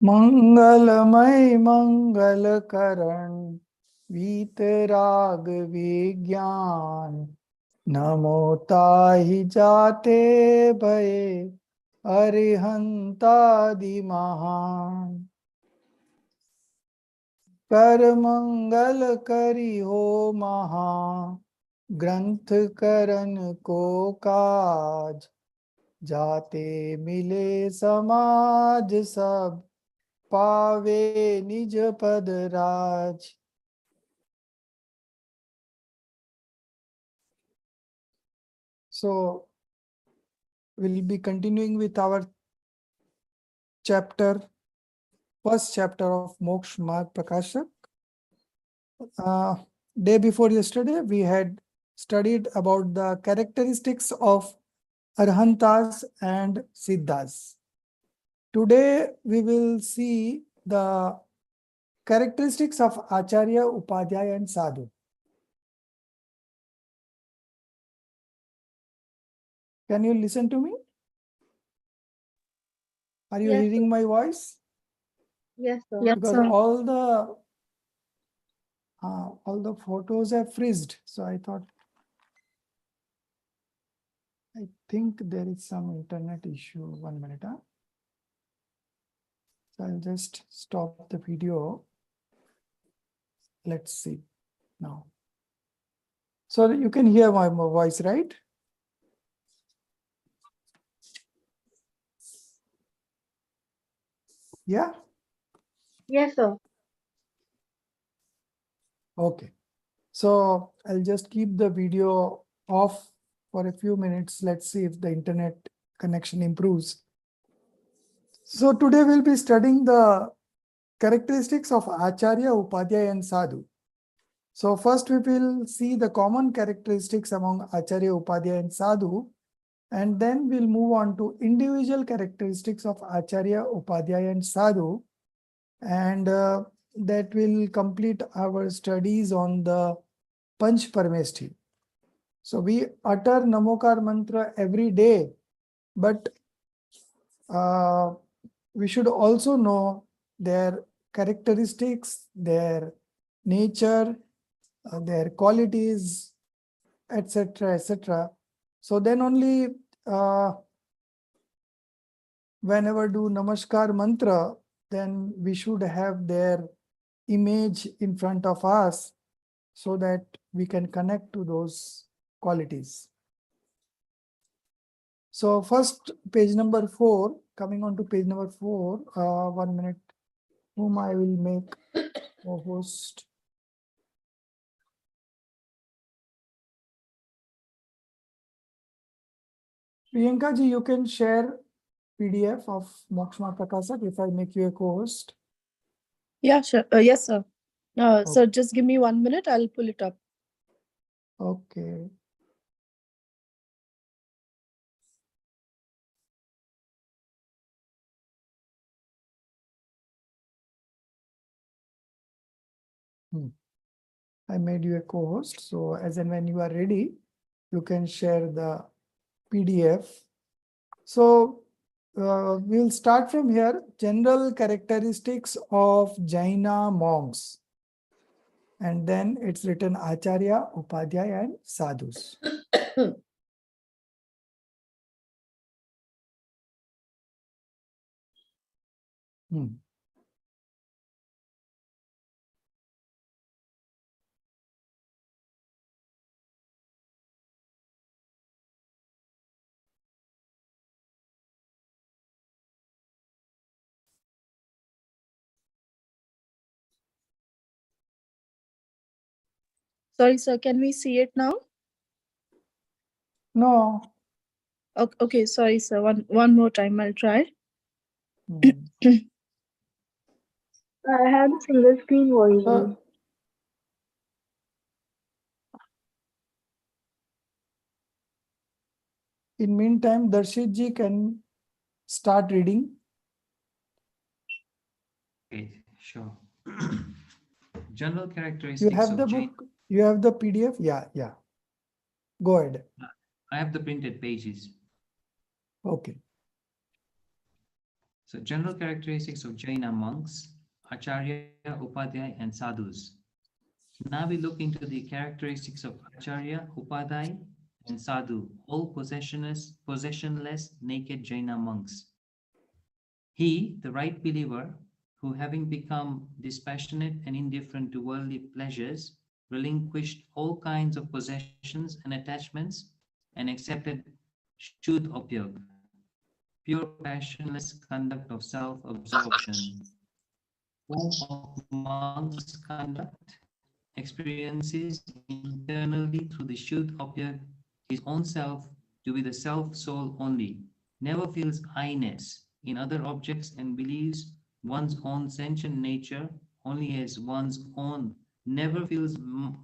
मंगलमय मंगल करण वीतराग विज्ञान नमो ताहि जाते भये अरिहंतादि महान कर मंगल करी हो महा ग्रंथ करन को काज जाते मिले समाज सब पावे निज पद राज. So we'll be continuing with our first chapter of Moksha Marg Prakashak. Day before yesterday, we had studied about the characteristics of Arhantas and Siddhas. Today, we will see the characteristics of Acharya, Upadhyaya and Sadhu. Can you listen to me? Are you hearing my voice? Yes, sir. Yes, because all the photos have freezed. So I thought, I think there is some internet issue. 1 minute. Huh? So I'll just stop the video. Let's see now. So you can hear my voice, right? Yeah? Yes, sir. Okay. So I'll just keep the video off for a few minutes. Let's see if the internet connection improves. So today we'll be studying the characteristics of Acharya, Upadhyaya and Sadhu. So first we will see the common characteristics among Acharya, Upadhyaya and Sadhu, and then we'll move on to individual characteristics of Acharya, Upadhyaya and Sadhu, and that will complete our studies on the Panch Parmeshti. So we utter Namokar mantra every day, but we should also know their characteristics, their nature, their qualities, etc., etc. So then only whenever do Namaskar mantra, then we should have their image in front of us so that we can connect to those qualities. So first, page number 4, coming on to page number 4, 1 minute, whom I will make co-host. Priyanka ji, you can share PDF of Moksha Marg Prakashak if I make you a co-host. Yeah, sure. Yes, sir. So just give me 1 minute. I'll pull it up. Okay. I made you a co-host. So as and when you are ready, you can share the PDF. So we'll start from here. General characteristics of Jaina monks. And then it's written Acharya, Upadhyaya and Sadhus. Sorry, sir. Can we see it now? No. Okay, sorry, sir. One more time. I'll try. I have a single screen version. In meantime, Darshit ji can start reading. Okay, sure. General characteristics. You have the book, you have the PDF? Yeah. Go ahead. I have the printed pages. Okay. So general characteristics of Jaina monks, Acharya, Upadhyay, and Sadhus. Now we look into the characteristics of Acharya, Upadhyay, and Sadhu, all possessionless naked Jaina monks. He, the right believer, who having become dispassionate and indifferent to worldly pleasures, relinquished all kinds of possessions and attachments, and accepted Shuddh Upyog, pure passionless conduct of self-absorption. Form of monk's conduct experiences internally through the Shuddh Upyog his own self to be the self-soul only, never feels I-ness in other objects and believes one's own sentient nature only as one's own, never feels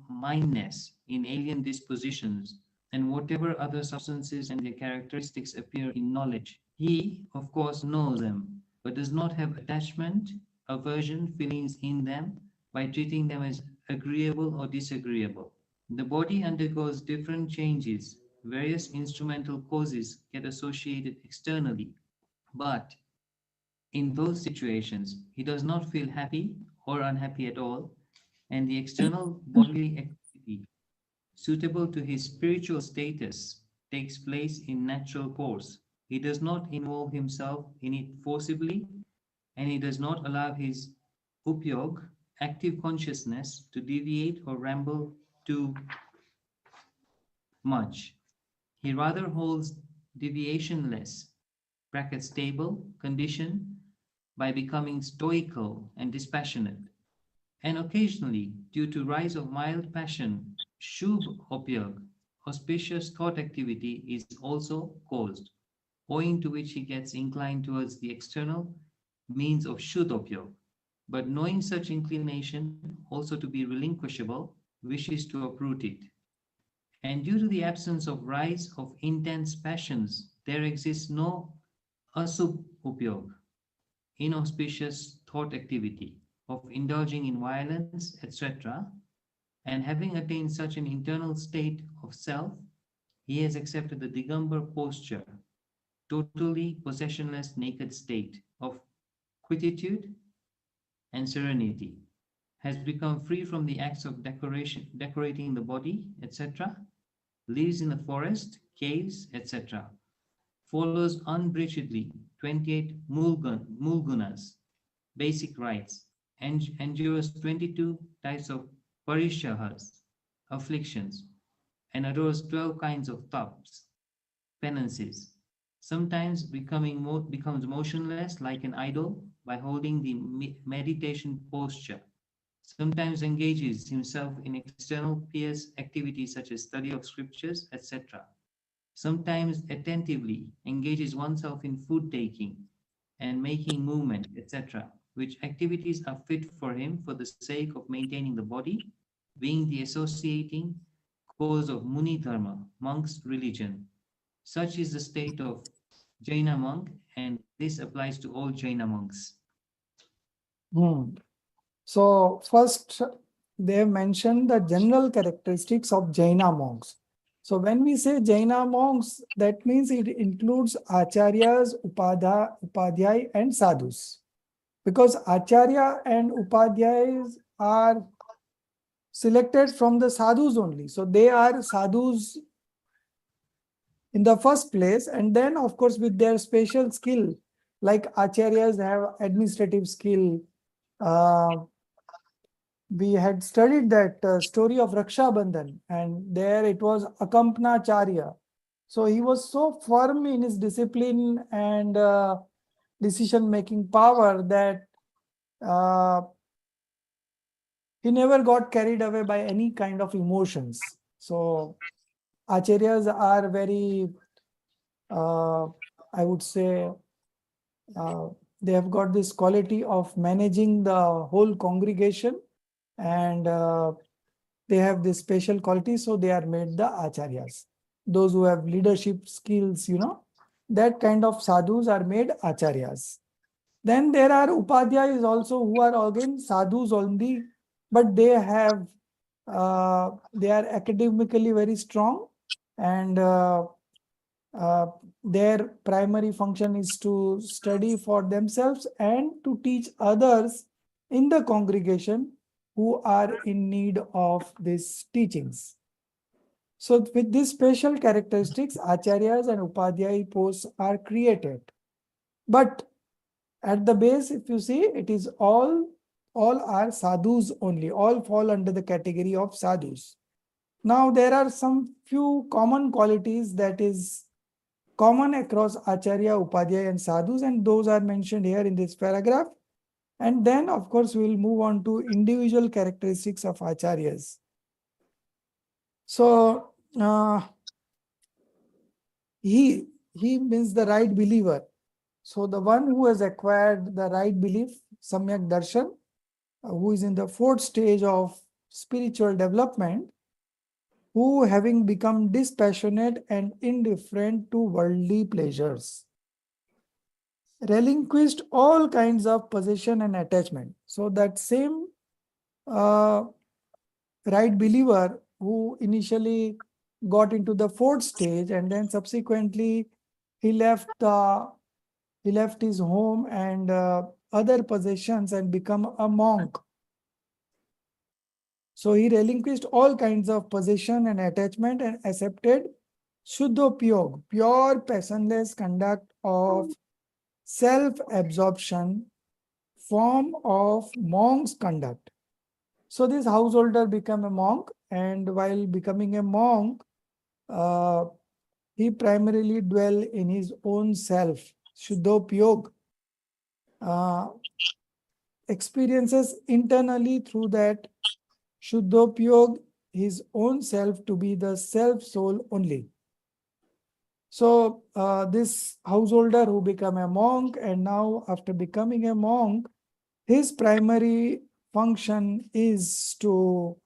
mindness in alien dispositions and whatever other substances and their characteristics appear in knowledge. He, of course, knows them, but does not have attachment, aversion, feelings in them by treating them as agreeable or disagreeable. The body undergoes different changes. Various instrumental causes get associated externally, but in those situations, he does not feel happy or unhappy at all, and the external bodily activity suitable to his spiritual status takes place in natural course. He does not involve himself in it forcibly, and he does not allow his upyog, active consciousness, to deviate or ramble too much. He rather holds deviationless (stable) condition by becoming stoical and dispassionate. And occasionally, due to rise of mild passion, Shubh Upyog, auspicious thought activity, is also caused, owing to which he gets inclined towards the external means of Shuddh Upyog. But knowing such inclination also to be relinquishable, wishes to uproot it. And due to the absence of rise of intense passions, there exists no Asubh Upyog, inauspicious thought activity, of indulging in violence, etc. And having attained such an internal state of self, he has accepted the Digambar posture, totally possessionless naked state of quietude and serenity, has become free from the acts of decorating the body, etc., lives in the forest, caves, etc., follows unbridledly 28 mulgunas, basic rites, endures 22 types of parishahas, afflictions, and adores 12 kinds of taps, penances, sometimes becomes motionless like an idol by holding the meditation posture, sometimes engages himself in external pious activities such as study of scriptures, etc., sometimes attentively engages oneself in food taking and making movement, etc., which activities are fit for him for the sake of maintaining the body, being the associating cause of Muni Dharma, monk's religion. Such is the state of Jaina monk, and this applies to all Jaina monks. So first, they have mentioned the general characteristics of Jaina monks. So when we say Jaina monks, that means it includes acharyas, upadhyay, and sadhus. Because acharya and upadhyayas are selected from the sadhus only. So they are sadhus in the first place, and then of course with their special skill, like acharyas have administrative skill. We had studied that story of Raksha Bandhan, and there it was Akampnacharya. So he was so firm in his discipline and decision-making power that he never got carried away by any kind of emotions. So acharyas are very, I would say, they have got this quality of managing the whole congregation, and they have this special quality, so they are made the acharyas. Those who have leadership skills, that kind of sadhus are made acharyas. Then there are upadhyayas also, who are again sadhus only, but they have they are academically very strong, and their primary function is to study for themselves and to teach others in the congregation who are in need of these teachings. So with these special characteristics, acharyas and upadhyay posts are created. But at the base, if you see, it is all are sadhus only, all fall under the category of sadhus. Now there are some few common qualities that is common across acharya, upadhyay and sadhus, and those are mentioned here in this paragraph. And then of course we will move on to individual characteristics of acharyas. So he means the right believer. So the one who has acquired the right belief, samyak darshan, who is in the fourth stage of spiritual development, who having become dispassionate and indifferent to worldly pleasures, relinquished all kinds of possession and attachment. So that same right believer who initially got into the fourth stage and then subsequently he left his home and other possessions and become a monk. So he relinquished all kinds of possession and attachment and accepted Shuddhopyog, pure passionless conduct of self-absorption, form of monk's conduct. So this householder became a monk, and while becoming a monk, he primarily dwell in his own self, Shuddhopyog, experiences internally through that Shuddhopyog his own self to be the self soul only. So this householder who became a monk, and now after becoming a monk, his primary function is to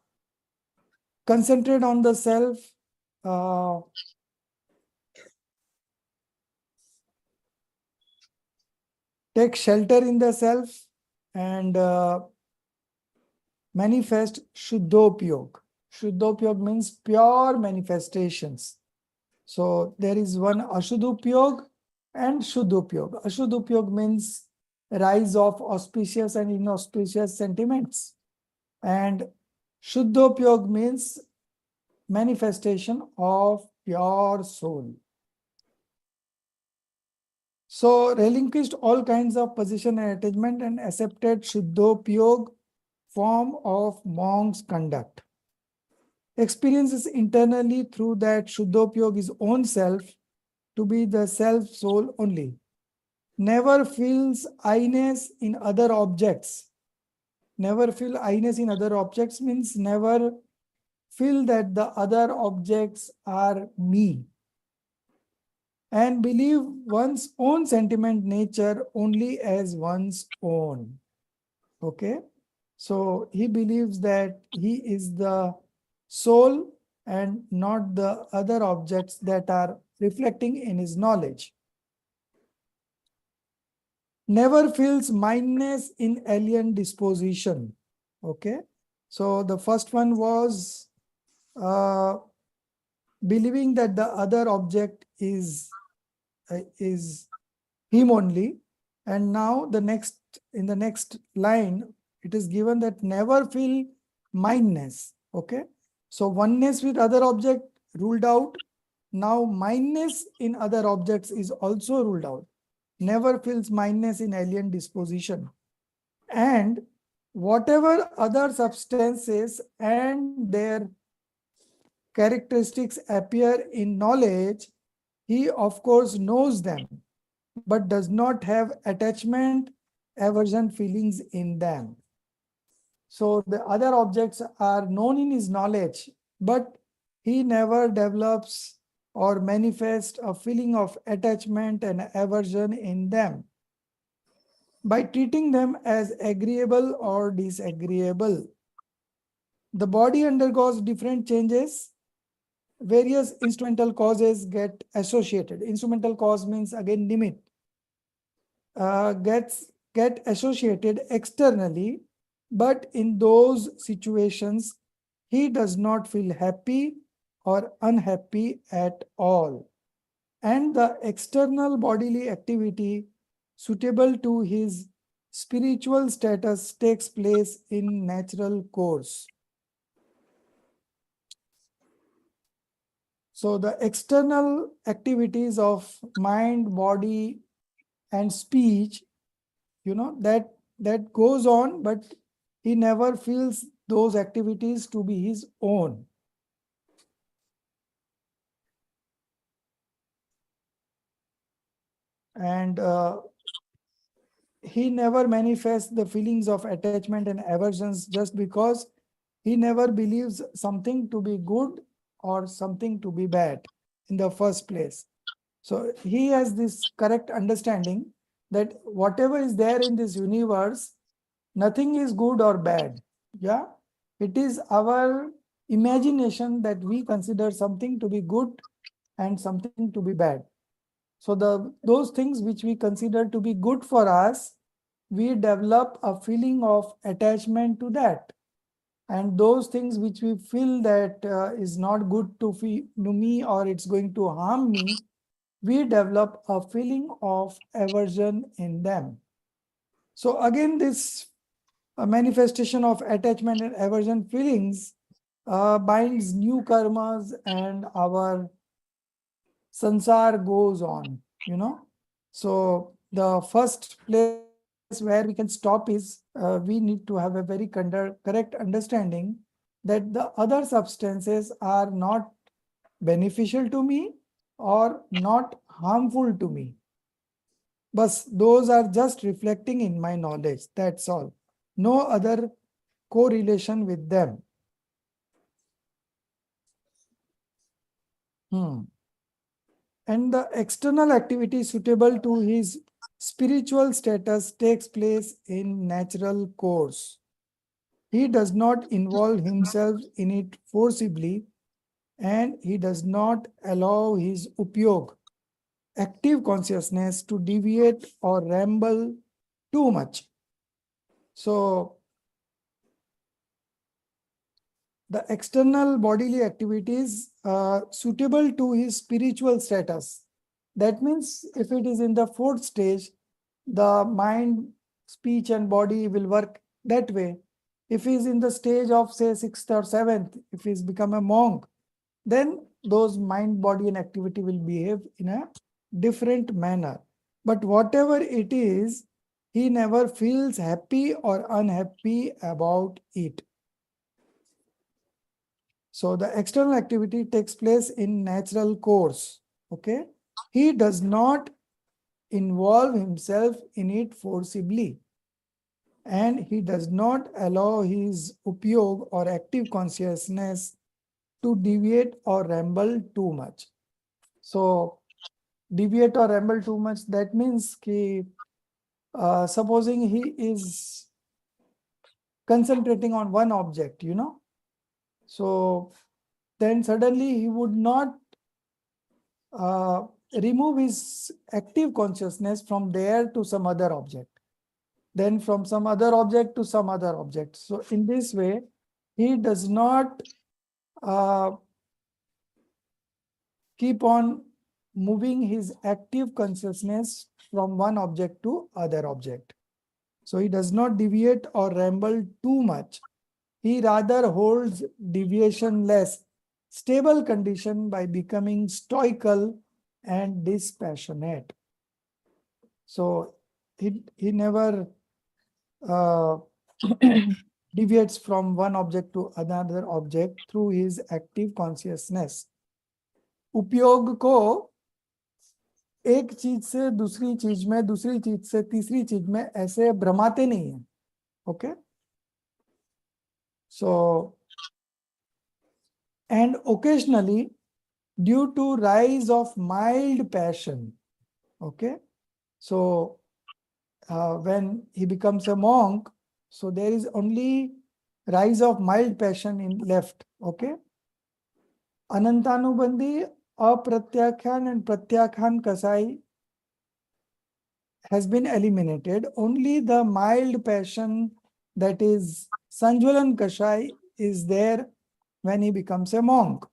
concentrate on the self, take shelter in the self, and manifest Shuddhopyog. Shuddhopyog means pure manifestations. So there is one Ashuddhopyog and Shuddhopyog. Ashuddhopyog means rise of auspicious and inauspicious sentiments. And Shuddhopyog means manifestation of pure soul. So relinquished all kinds of position and attachment and accepted Shuddhopyog, form of monk's conduct. Experiences internally through that Shuddhopyog his own self to be the self soul only. Never feels I-ness in other objects. Never feel I-ness in other objects means never feel that the other objects are me. And believe one's own sentiment nature only as one's own. Okay? So he believes that he is the soul and not the other objects that are reflecting in his knowledge. Never feels mindness in alien disposition. Okay? So the first one was believing that the other object is him only. And now in the next line, it is given that never feel mindness. Okay. So oneness with other object ruled out. Now mindness in other objects is also ruled out. Never feels mindness in alien disposition. And whatever other substances and their characteristics appear in knowledge, he of course knows them, but does not have attachment, aversion feelings in them. So the other objects are known in his knowledge, but he never develops or manifests a feeling of attachment and aversion in them by treating them as agreeable or disagreeable. The body undergoes different changes. Various instrumental causes get associated. Instrumental cause means again limit. Get associated externally, but in those situations, he does not feel happy or unhappy at all. and the external bodily activity suitable to his spiritual status takes place in natural course. So the external activities of mind, body, and speech, that goes on, but he never feels those activities to be his own. And he never manifests the feelings of attachment and aversions just because he never believes something to be good or something to be bad in the first place. So he has this correct understanding that whatever is there in this universe, nothing is good or bad. Yeah, it is our imagination that we consider something to be good and something to be bad. So those things which we consider to be good for us, we develop a feeling of attachment to that. And those things which we feel that is not good to me or it's going to harm me, we develop a feeling of aversion in them. So again, this manifestation of attachment and aversion feelings binds new karmas, and our sansar goes on, So the first place where we can stop is we need to have a very correct understanding that the other substances are not beneficial to me or not harmful to me. But those are just reflecting in my knowledge. That's all. No other correlation with them. And the external activity suitable to his spiritual status takes place in natural course. He does not involve himself in it forcibly, and he does not allow his upyog, active consciousness, to deviate or ramble too much. So the external bodily activities suitable to his spiritual status. That means if it is in the fourth stage, the mind, speech, and body will work that way. If he is in the stage of, say, sixth or seventh, if he's become a monk, then those mind, body, and activity will behave in a different manner. But whatever it is, he never feels happy or unhappy about it. So the external activity takes place in natural course. Okay. He does not involve himself in it forcibly, and he does not allow his upyog or active consciousness to deviate or ramble too much. So deviate or ramble too much, that means supposing he is concentrating on one object, so then suddenly he would not remove his active consciousness from there to some other object, then from some other object to some other object. So in this way, he does not keep on moving his active consciousness from one object to other object. So he does not deviate or ramble too much. He rather holds deviation-less, stable condition by becoming stoical and dispassionate. So he never deviates from one object to another object through his active consciousness. उपयोग को एक चीज से दूसरी चीज में, दूसरी चीज से तीसरी चीज में ऐसे भ्रमाते नहीं है. Okay. So, and occasionally, due to rise of mild passion, okay, so when he becomes a monk, so there is only rise of mild passion in left, okay. Anantanubandhi, apratyakhyan and pratyakhan kasai has been eliminated. Only the mild passion, that is Sanjwalan Kashai, is there when he becomes a monk.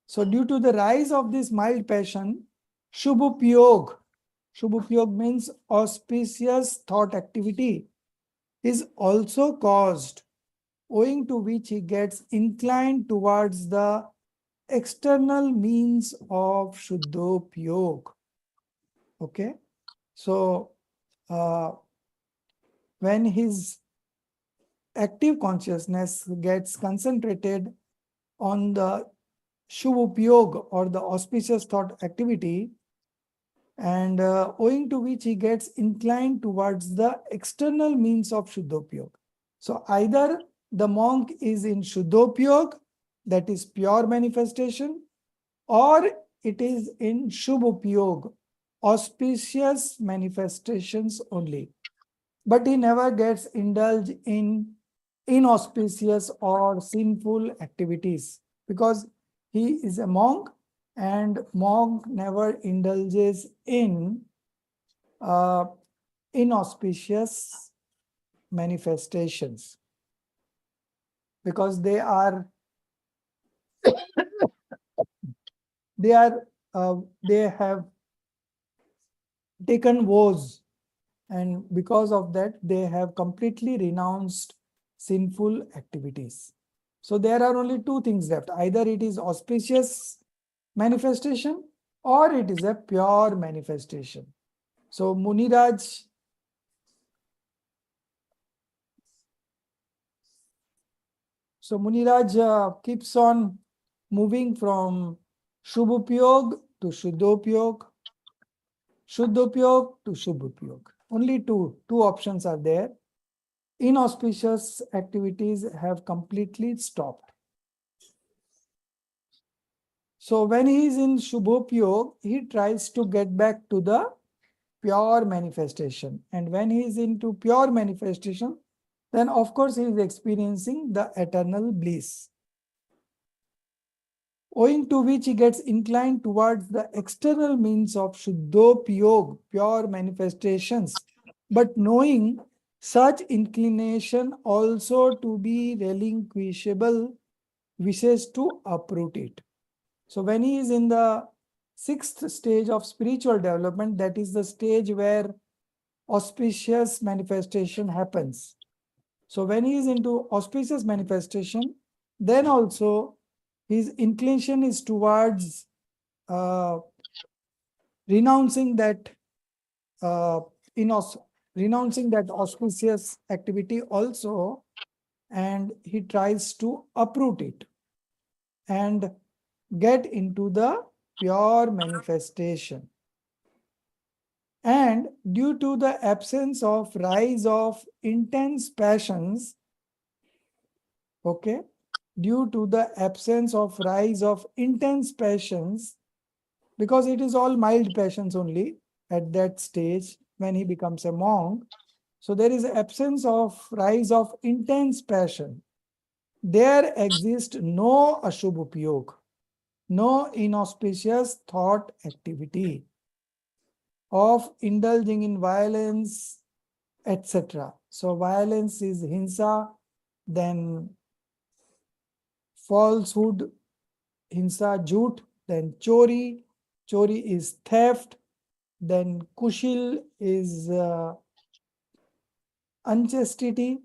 So due to the rise of this mild passion, Shubhupyog. Shubhupyog means auspicious thought activity is also caused, owing to which he gets inclined towards the external means of Shuddhopyog. Okay. So when his active consciousness gets concentrated on the Shubhupyog or the auspicious thought activity, and owing to which he gets inclined towards the external means of Shuddhopyog. So either the monk is in Shuddhopyog, that is pure manifestation, or it is in Shubhopyog, auspicious manifestations only. But he never gets indulged in inauspicious or sinful activities because he is a monk, and monk never indulges in inauspicious manifestations because they have taken vows, and because of that they have completely renounced sinful activities. So there are only two things left: either it is auspicious manifestation or it is a pure manifestation. So Muniraj keeps on moving from Shubhupyog to Shuddhopyog, Shuddhopyog to Shubhupyog. Only two options are there. Inauspicious activities have completely stopped. So when he is in Shubhopyog, he tries to get back to the pure manifestation. And when he is into pure manifestation, then of course he is experiencing the eternal bliss, owing to which he gets inclined towards the external means of Shuddhopyog, pure manifestations, but knowing such inclination also to be relinquishable, wishes to uproot it. So when he is in the 6th stage of spiritual development, that is the stage where auspicious manifestation happens. So when he is into auspicious manifestation, then also his inclination is towards renouncing that renouncing that auspicious activity also, and he tries to uproot it and get into the pure manifestation. And due to the absence of rise of intense passions, okay, due to the absence of rise of intense passions, because it is all mild passions only at that stage when he becomes a monk. So there is absence of rise of intense passion. There exists no Ashubhupyog, no inauspicious thought activity of indulging in violence, etc. So violence is hinsa, then falsehood, hinsa, jhoot, then chori, chori is theft, then kushil is unchastity,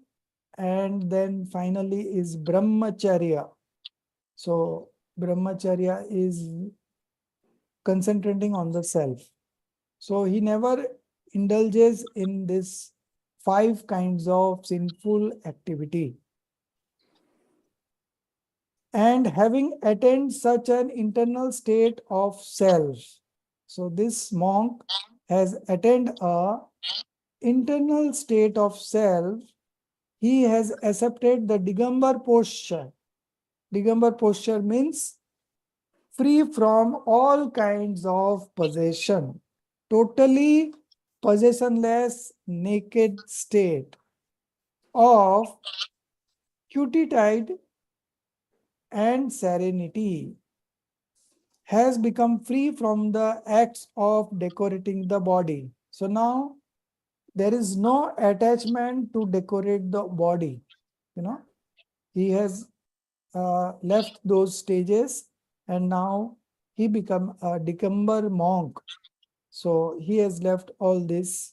and then finally is brahmacharya. So brahmacharya is concentrating on the self. So he never indulges in this 5 kinds of sinful activity. And having attained such an internal state of self, so this monk has attained a internal state of self, he has accepted the Digambar posture. Digambar posture means free from all kinds of possession, totally possessionless, naked state of quietitude and serenity, has become free from the acts of decorating the body. So now there is no attachment to decorate the body. He has left those stages, and now he become a Dicamber monk. So he has left all this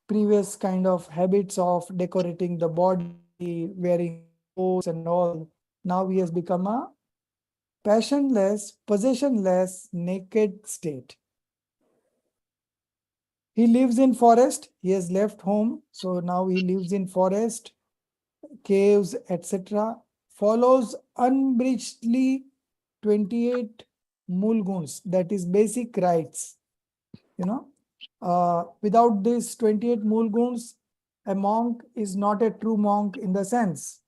previous kind of habits of decorating the body, wearing clothes and all. Now he has become a passionless, possessionless, naked state. He lives in forest. He has left home. So now he lives in forest, caves, etc. Follows unbreachedly 28 mulguns, that is basic rites. Without these 28 mulguns, a monk is not a true monk in the sense.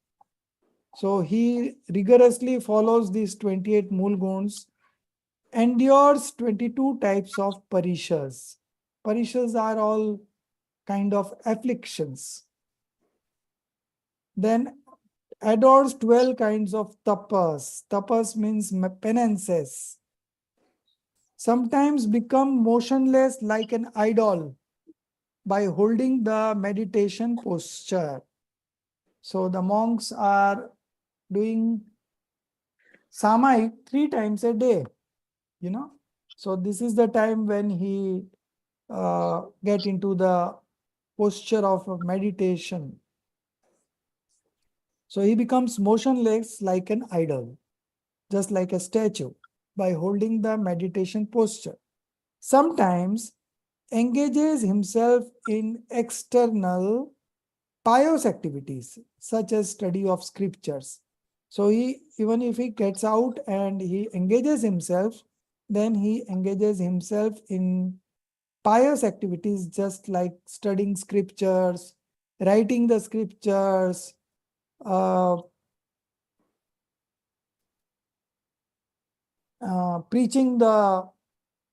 So he rigorously follows these 28 mulguns, endures 22 types of parishas. Parishas are all kind of afflictions. Then adores 12 kinds of tapas. Tapas means penances. Sometimes become motionless like an idol by holding the meditation posture. So the monks are doing samayik 3 times a day, So this is the time when he get into the posture of meditation. So he becomes motionless like an idol, just like a statue, by holding the meditation posture. Sometimes engages himself in external pious activities, such as study of scriptures. So even if he gets out and he engages himself, then he engages himself in pious activities, just like studying scriptures, writing the scriptures, uh, preaching the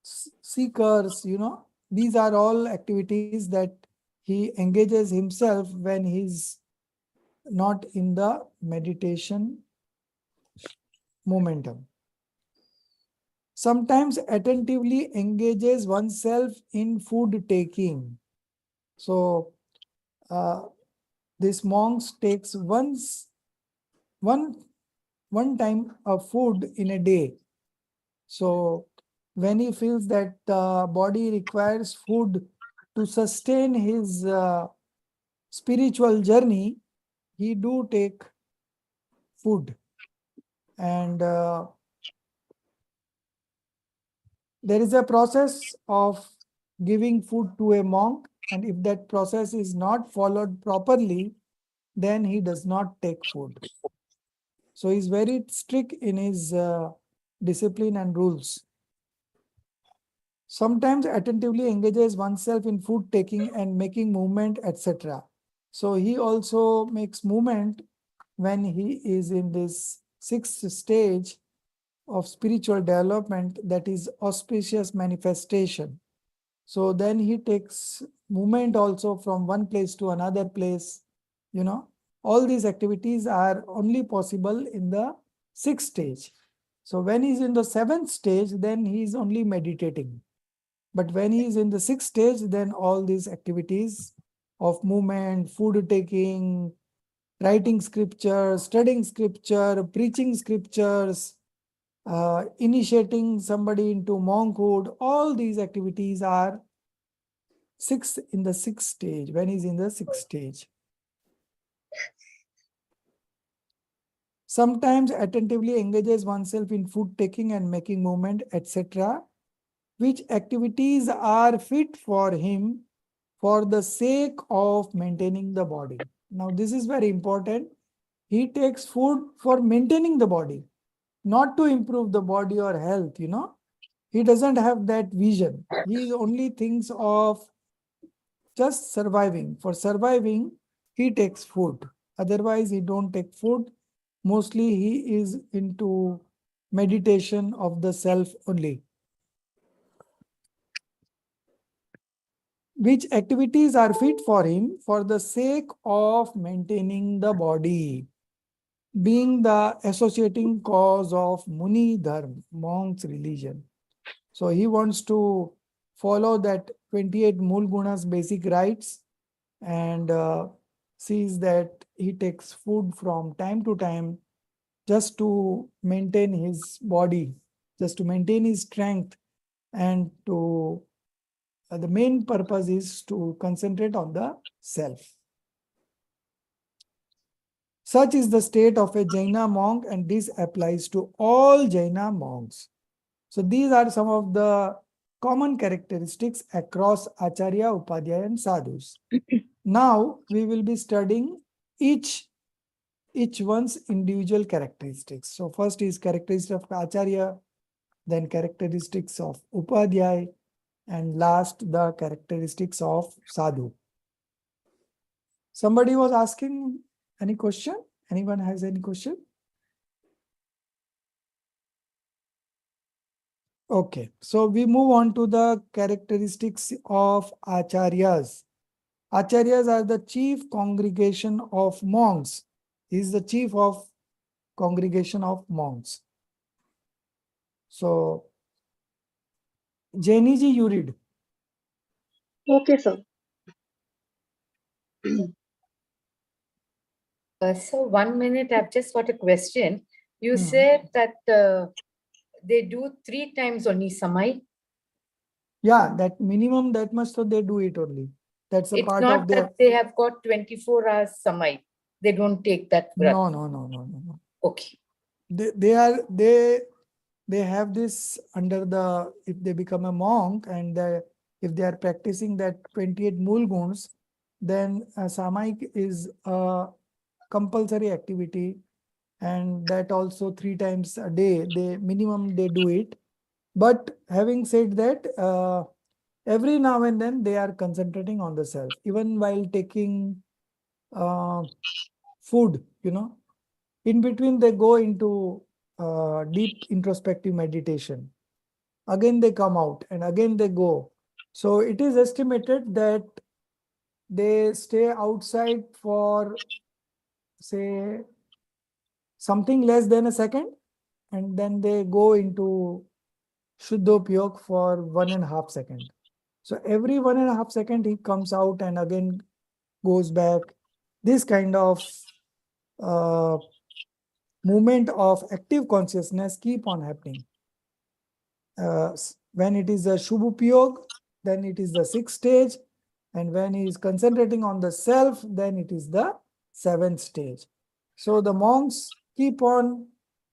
seekers, these are all activities that he engages himself when he's not in the meditation momentum. Sometimes attentively engages oneself in food taking. So this monks takes one time of food in a day. So when he feels that the body requires food to sustain his spiritual journey, he do take food. And there is a process of giving food to a monk, and if that process is not followed properly, then he does not take food. So he's very strict in his discipline and rules. Sometimes attentively engages oneself in food taking and making movement, etc. So he also makes movement when he is in this 6th stage of spiritual development, that is auspicious manifestation. So then he takes movement also from one place to another place. All these activities are only possible in the 6th stage. So when he's in the 7th stage, then he's only meditating. But when he is in the 6th stage, then all these activities of movement, food taking, writing scripture, studying scripture, preaching scriptures, initiating somebody into monkhood, all these activities are in the 6th stage, when he's in the 6th stage. Sometimes attentively engages oneself in food taking and making movement, etc., which activities are fit for him for the sake of maintaining the body. Now, this is very important. He takes food for maintaining the body, not to improve the body or health, He doesn't have that vision. He only thinks of just surviving. For surviving, he takes food. Otherwise, he don't take food. Mostly, he is into meditation of the self only. Which activities are fit for him for the sake of maintaining the body, being the associating cause of Muni Dharma, monk's religion. So he wants to follow that 28 Mool Gunas basic rights, and sees that he takes food from time to time, just to maintain his body, just to maintain his strength, and to the main purpose is to concentrate on the self. Such is the state of a Jaina monk, and this applies to all Jaina monks. So these are some of the common characteristics across Acharya, Upadhyaya, and Sadhus. Now we will be studying each one's individual characteristics. So first is characteristics of Acharya, then characteristics of Upadhyaya, and last the characteristics of Sadhu. Somebody was asking any question? Anyone has any question? Okay, so we move on to the characteristics of Acharyas. Acharyas are the chief congregation of monks. He is the chief of congregation of monks. So, Jainiji, you read. Okay, sir. So 1 minute, I've just got a question. You Hmm. said that they do 3 times only samai. Yeah, that minimum that much, so they do it only. That's a It's part not of their. that they have got 24 hours samai. They don't take that vrat. No. Okay. They have this under the, if they become a monk and if they are practicing that 28 mool guns, then Samaik is a compulsory activity, and that also 3 times a day, they minimum they do it. But having said that, every now and then they are concentrating on the self, even while taking food, in between they go into deep introspective meditation. Again they come out and again they go. So it is estimated that they stay outside for, say, something less than a second, and then they go into Shuddhopyog for 1.5 seconds. So every 1.5 seconds he comes out and again goes back. This kind of movement of active consciousness keep on happening. When it is a Shubhupyog, then it is the 6th stage. And when he is concentrating on the self, then it is the 7th stage. So the monks keep on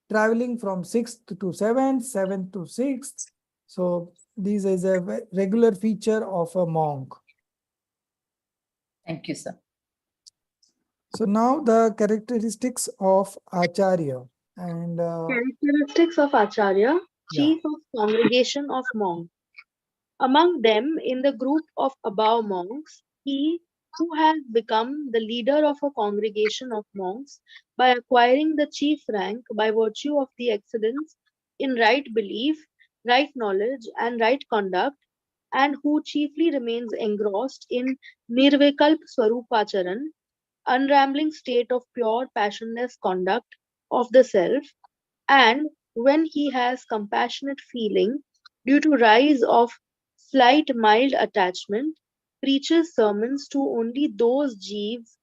traveling from 6th to 7th, 7th to 6th. So this is a regular feature of a monk. Thank you, sir. So now the characteristics of Acharya. And Characteristics of Acharya, chief of congregation of monks. Among them, in the group of above monks, he who has become the leader of a congregation of monks by acquiring the chief rank by virtue of the excellence in right belief, right knowledge, and right conduct, and who chiefly remains engrossed in Nirvikalp Swarupacharan, unrambling state of pure passionless conduct of the self, and when he has compassionate feeling due to rise of slight mild attachment, preaches sermons to only those jeeves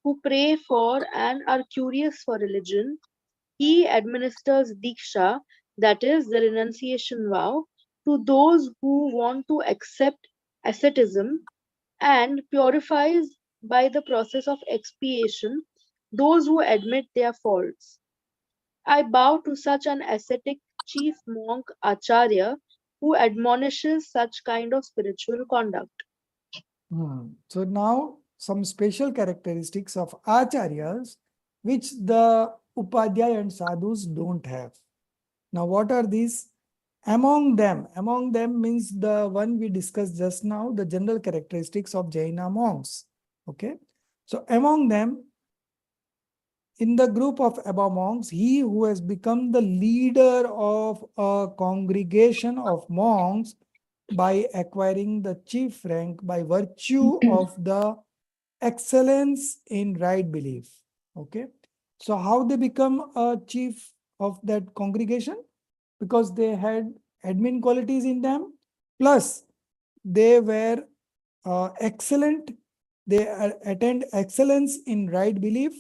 who pray for and are curious for religion. He administers diksha, that is, the renunciation vow, to those who want to accept asceticism, and purifies by the process of expiation those who admit their faults. I bow to such an ascetic chief monk Acharya who admonishes such kind of spiritual conduct. So now some special characteristics of Acharyas which the Upadhyaya and Sadhus don't have. Now what are these? Among them means the one we discussed just now, the general characteristics of Jaina monks. Okay. So among them, in the group of above monks, he who has become the leader of a congregation of monks by acquiring the chief rank by virtue of the excellence in right belief. Okay. So how they become a chief of that congregation? Because they had admin qualities in them, plus they were excellent. They attained excellence in right belief,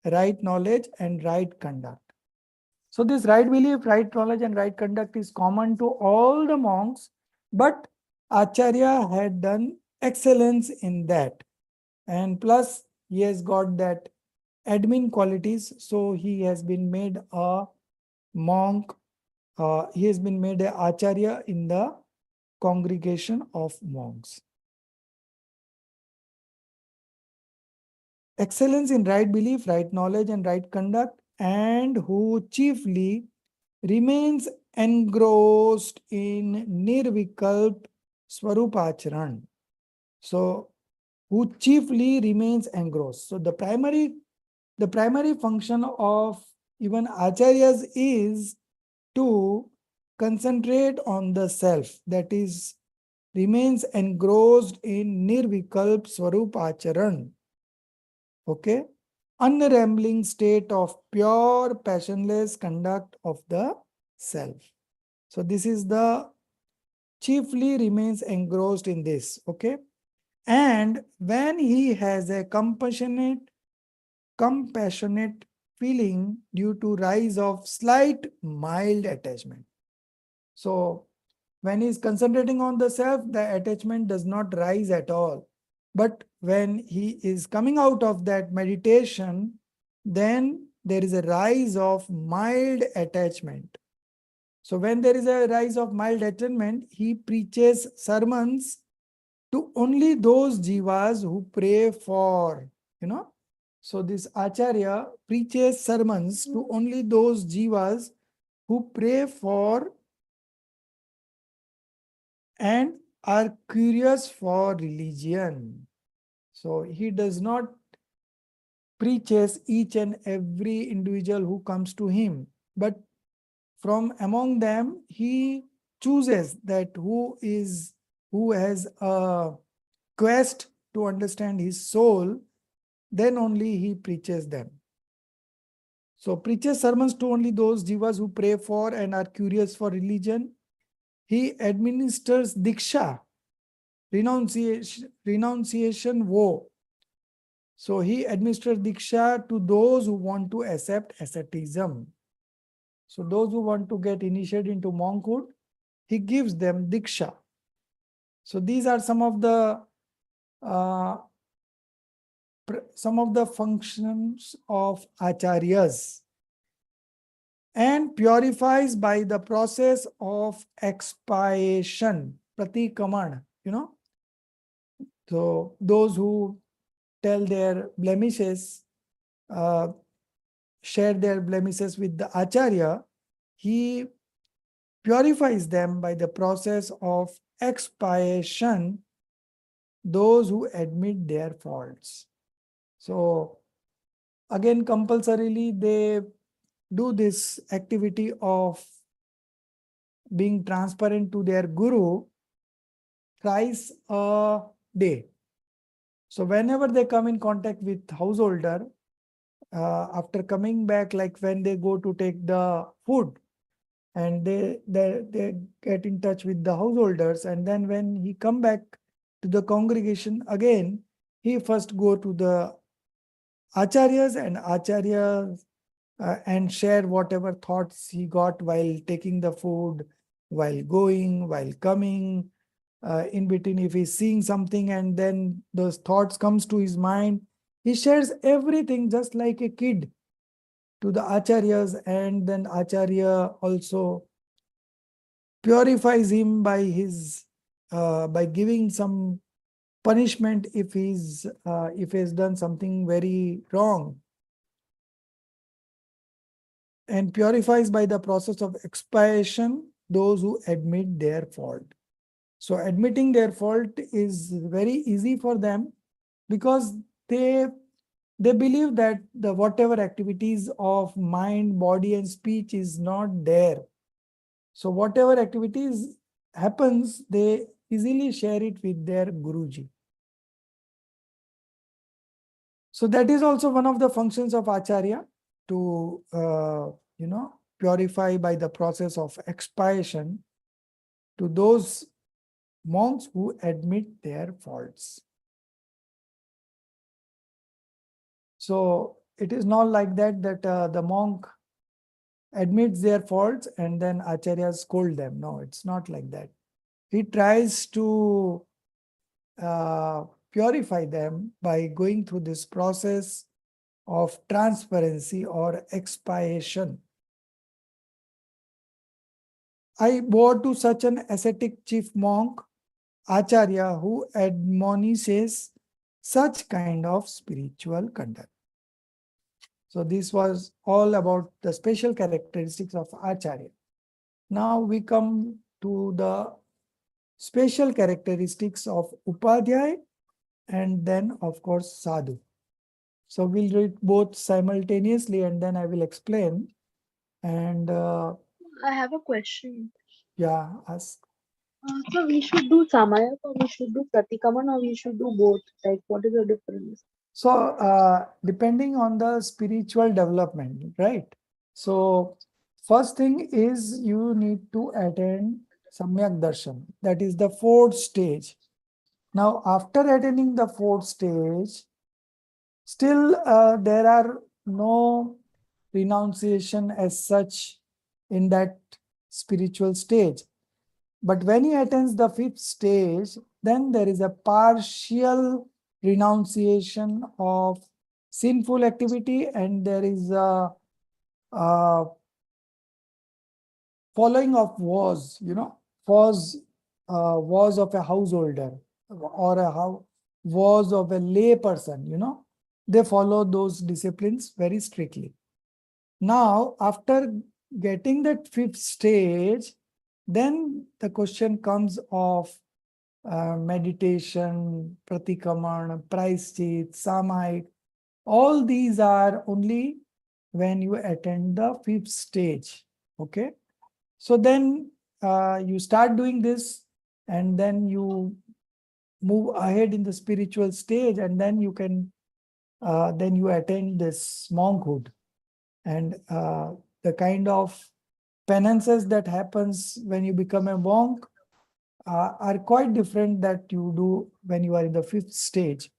right knowledge, and right conduct. So this right belief, right knowledge, and right conduct is common to all the monks, but Acharya had done excellence in that. And plus, he has got that admin qualities, so he has been made a monk. He has been made a Acharya in the congregation of monks. Excellence in right belief, right knowledge, and right conduct, and who chiefly remains engrossed in Nirvikalp Swarupacharan. So, who chiefly remains engrossed. So, the primary function of even acharyas is to concentrate on the self, that is, remains engrossed in Nirvikalp Swarupacharan. Okay, unrambling state of pure passionless conduct of the self. So this is the chiefly remains engrossed in this. Okay, and when he has a compassionate feeling due to rise of slight mild attachment. So when he is concentrating on the self, the attachment does not rise at all. But when he is coming out of that meditation, then there is a rise of mild attachment. So when there is a rise of mild attachment, he preaches sermons to only those jivas who pray for, So this Acharya preaches sermons to only those jivas who pray for and are curious for religion. So he does not preaches each and every individual who comes to him, but from among them he chooses that who has a quest to understand his soul, then only he preaches them. So preaches sermons to only those jivas who pray for and are curious for religion. He administers diksha, renunciation woe. So he administers diksha to those who want to accept asceticism. So those who want to get initiated into monkhood, he gives them diksha. So these are some of the functions of acharyas, and purifies by the process of expiation, pratikaman, So those who tell their blemishes, share their blemishes with the acharya, he purifies them by the process of expiation, those who admit their faults. So again, compulsorily they do this activity of being transparent to their guru thrice a day. So whenever they come in contact with householder, after coming back, like when they go to take the food, and they get in touch with the householders, and then when he come back to the congregation again, he first go to the acharyas and share whatever thoughts he got while taking the food, while going, while coming, in between if he's seeing something and then those thoughts comes to his mind, he shares everything just like a kid to the acharyas, and then acharya also purifies him by his by giving some punishment if he's done something very wrong, and purifies by the process of expiation those who admit their fault. So admitting their fault is very easy for them, because they believe that the whatever activities of mind, body, and speech is not there. So whatever activities happens, they easily share it with their Guruji. So that is also one of the functions of Acharya, to purify by the process of expiation to those monks who admit their faults. So it is not like that the monk admits their faults and then Acharya scold them. No, it's not like that. He tries to purify them by going through this process of transparency or expiation. I bore to such an ascetic chief monk, Acharya, who admonishes such kind of spiritual conduct. So this was all about the special characteristics of Acharya. Now we come to the special characteristics of Upadhyay and then of course Sadhu. So we'll read both simultaneously and then I will explain. And I have a question. yeah, ask. So we should do Samayat or we should do Pratikaman or we should do both? Like, what is the difference? So depending on the spiritual development, right? So first thing is you need to attend Samyak Darshan. That is the fourth stage. Now, after attending the fourth stage, still there are no renunciation as such in that spiritual stage. But when he attends the fifth stage, then there is a partial renunciation of sinful activity and there is a following of was, was of a householder or was of a lay person, they follow those disciplines very strictly. Now, after getting that fifth stage, then the question comes of meditation, pratikaman, praischit, samayik. All these are only when you attend the fifth stage. Okay. So then you start doing this and then you move ahead in the spiritual stage and then you can, then you attend this monkhood. And the kind of penances that happens when you become a monk are quite different that you do when you are in the fifth stage.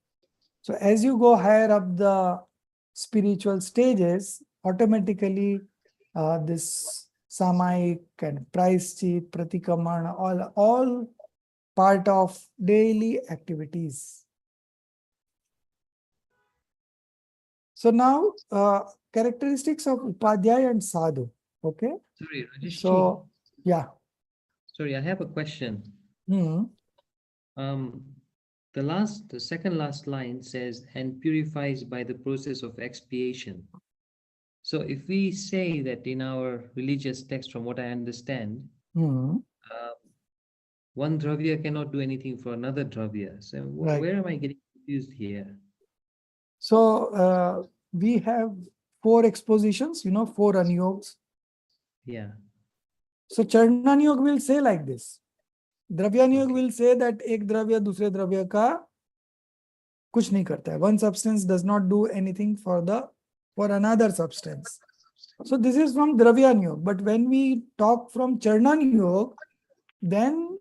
So as you go higher up the spiritual stages, automatically this samayik and praischit, pratikaman, all part of daily activities. So now characteristics of Upadhyay and Sadhu. Okay. Sorry, Rajesh. So yeah. Sorry, I have a question. Hmm. The second last line says, and purifies by the process of expiation. So if we say that in our religious text, from what I understand, Hmm. one dravya cannot do anything for another dravya. So Right. where am I getting confused here? So we have 4 expositions, 4 anyogs. Yeah. So Charnanyog will say like this. Dravyanyog Okay. will say that ek dravya dusre dravya ka kuch nahi karta hai. One substance does not do anything for another substance. So this is from Dravyanyog. But when we talk from Charnanyog, then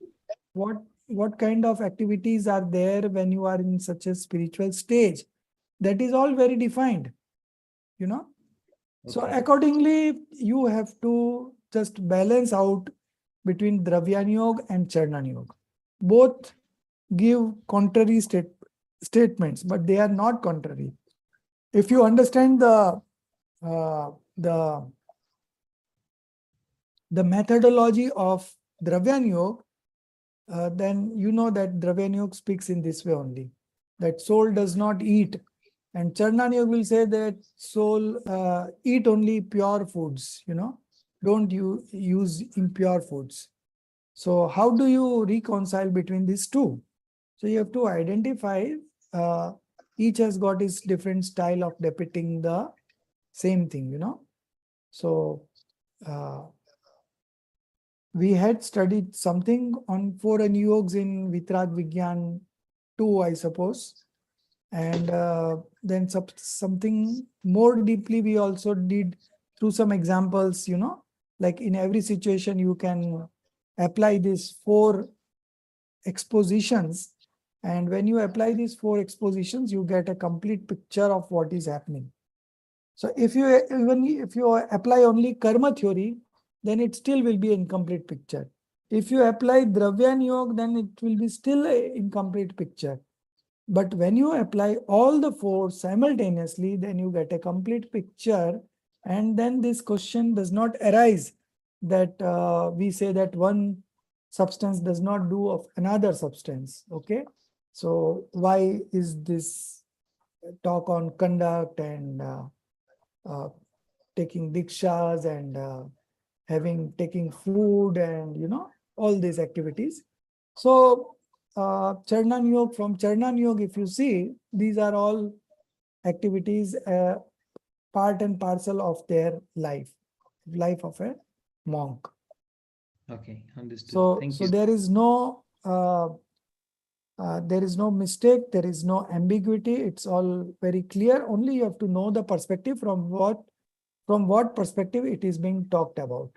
what kind of activities are there when you are in such a spiritual stage? That is all very defined, So Okay. accordingly, you have to just balance out between Dravyanyog and Charnanyog. Both give contrary statements, but they are not contrary. If you understand the methodology of Dravyanyog, then you know that Dravyanyog speaks in this way only, that soul does not eat. And Charnanyog will say that soul eat only pure foods, don't you use impure foods. So how do you reconcile between these two? So you have to identify, each has got its different style of depicting the same thing, So we had studied something on 4 anyogs in Vitrag Vigyan 2, I suppose. And then something more deeply we also did through some examples, like in every situation you can apply these 4 expositions. And when you apply these 4 expositions, you get a complete picture of what is happening. So if you even if you apply only karma theory, then it still will be incomplete picture. If you apply Dravyan Yoga, then it will be still an incomplete picture. But when you apply all the four simultaneously, then you get a complete picture. And then this question does not arise that we say that one substance does not do of another substance. Okay. So why is this talk on conduct and uh, taking dikshas and taking food and all these activities. So Charnan Yoga, from Charnan Yoga, if you see, these are all activities part and parcel of their life of a monk. Okay, understood. So Thank so you. there is no mistake, there is no ambiguity. It's all very clear. Only you have to know the perspective from what perspective it is being talked about.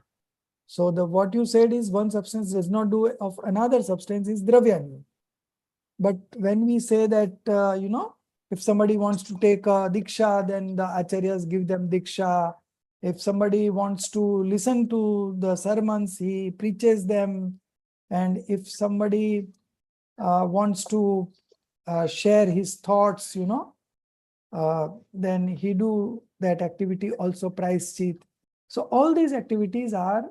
So what you said is one substance does not do of another substance is Dravyani. But when we say that, if somebody wants to take a Diksha, then the Acharyas give them Diksha. If somebody wants to listen to the sermons, he preaches them. And if somebody wants to share his thoughts, then he do that activity also Prayashchit. So all these activities are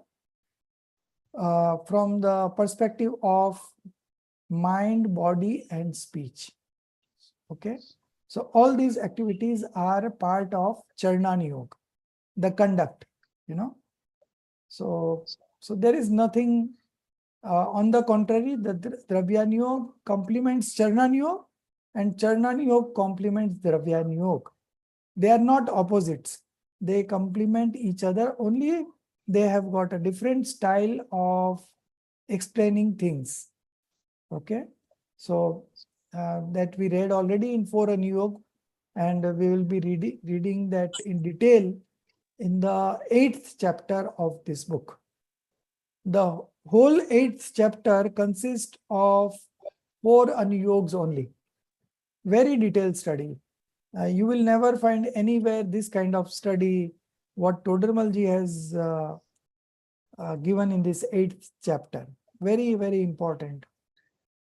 from the perspective of mind, body, and speech. Okay. So all these activities are a part of Charnan Yoga, the conduct, So there is nothing, on the contrary, the Dravyan Yoga complements Charnan Yoga and Charnan Yoga complements Dravyan Yoga. They are not opposites. They complement each other, only they have got a different style of explaining things. Okay. So that we read already in For a New Yoga, and we will be reading that in detail in the 8th chapter of this book. The whole 8th chapter consists of 4 anuyogas only. Very detailed study. You will never find anywhere this kind of study what Todarmalji has given in this 8th chapter. Very, very important.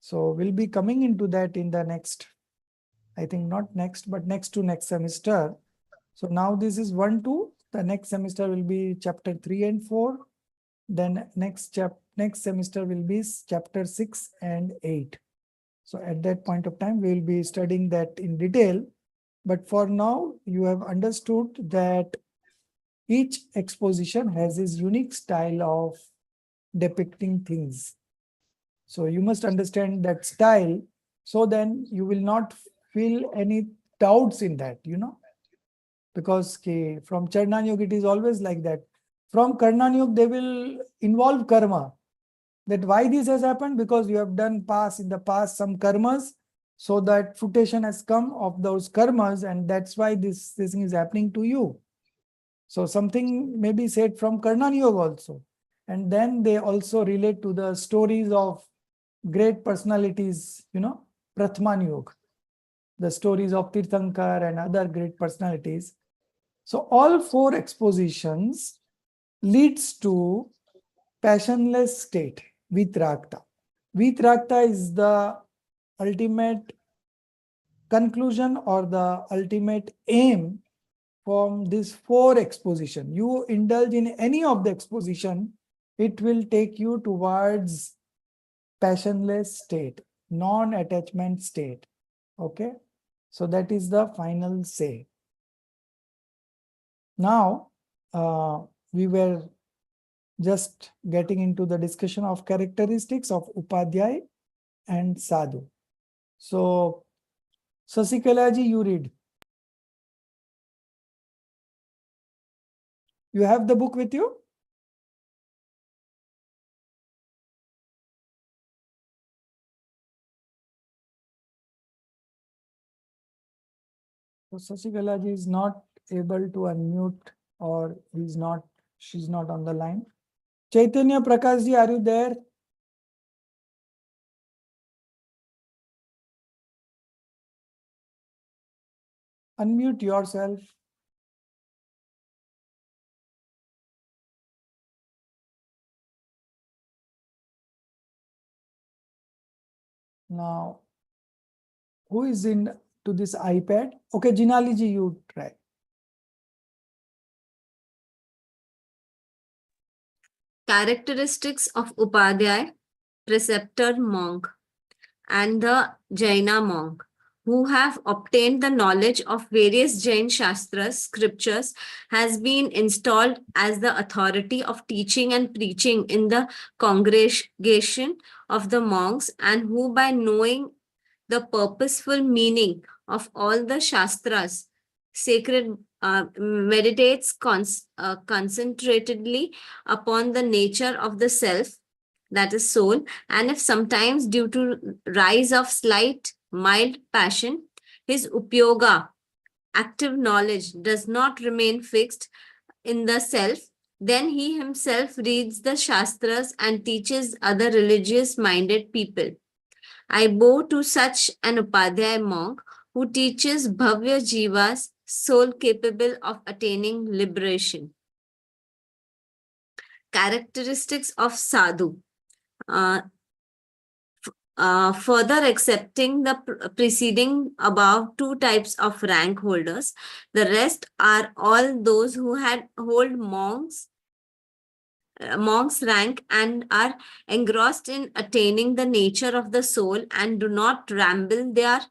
So we'll be coming into that in the next, I think not next, but next to next semester. So now this is 1, 2. The next semester will be chapter 3 and 4. Then next semester will be chapter 6 and 8. So at that point of time, we will be studying that in detail. But for now, you have understood that each exposition has its unique style of depicting things. So you must understand that style. So then you will not feel any doubts in that, because from Charnan Yoga, it is always like that. From Karnan Yoga, they will involve karma. That why this has happened? Because you have done in the past some karmas, so that fruition has come of those karmas, and that's why this thing is happening to you. So something may be said from Karnan Yoga also. And then they also relate to the stories of great personalities, Prathman Yoga, the stories of Tirthankar and other great personalities. So all 4 expositions leads to passionless state, Vitrakta. Vitrakta is the ultimate conclusion or the ultimate aim from this 4 exposition. You indulge in any of the exposition, it will take you towards passionless state, non-attachment state. Okay. So that is the final say. Now, we were just getting into the discussion of characteristics of Upadhyay and Sadhu. So, Sasikala ji, you read. You have the book with you? So, Sasikala ji is not able to unmute, or she's not on the line. Chaitanya Prakash ji, are you there? Unmute yourself. Now, who is in to this iPad? Okay, Jinali ji, you try. Characteristics of Upadhyay, preceptor monk, and the Jaina monk, who have obtained the knowledge of various Jain Shastras, scriptures, has been installed as the authority of teaching and preaching in the congregation of the monks, and who, by knowing the purposeful meaning of all the Shastras, sacred meditates concentratedly upon the nature of the self, that is soul, and if sometimes due to rise of slight mild passion, his upyoga, active knowledge, does not remain fixed in the self, then he himself reads the Shastras and teaches other religious minded people. I bow to such an Upadhyay monk who teaches Bhavya Jivas, soul capable of attaining liberation. Characteristics of Sadhu. Further accepting the preceding above two types of rank holders, the rest are all those who hold monks rank and are engrossed in attaining the nature of the soul and do not ramble their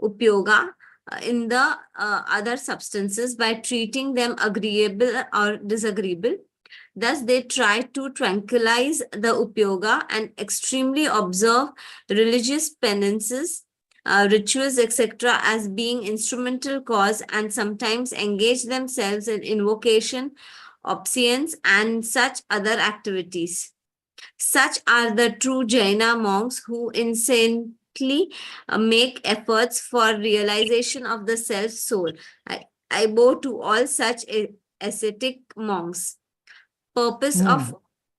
upyoga in the other substances by treating them agreeable or disagreeable. Thus, they try to tranquilize the upyoga and extremely observe religious penances, rituals, etc., as being instrumental cause, and sometimes engage themselves in invocation, obsequies, and such other activities. Such are the true Jaina monks who insanely make efforts for realization of the self soul. I bow to all such ascetic monks. Purpose of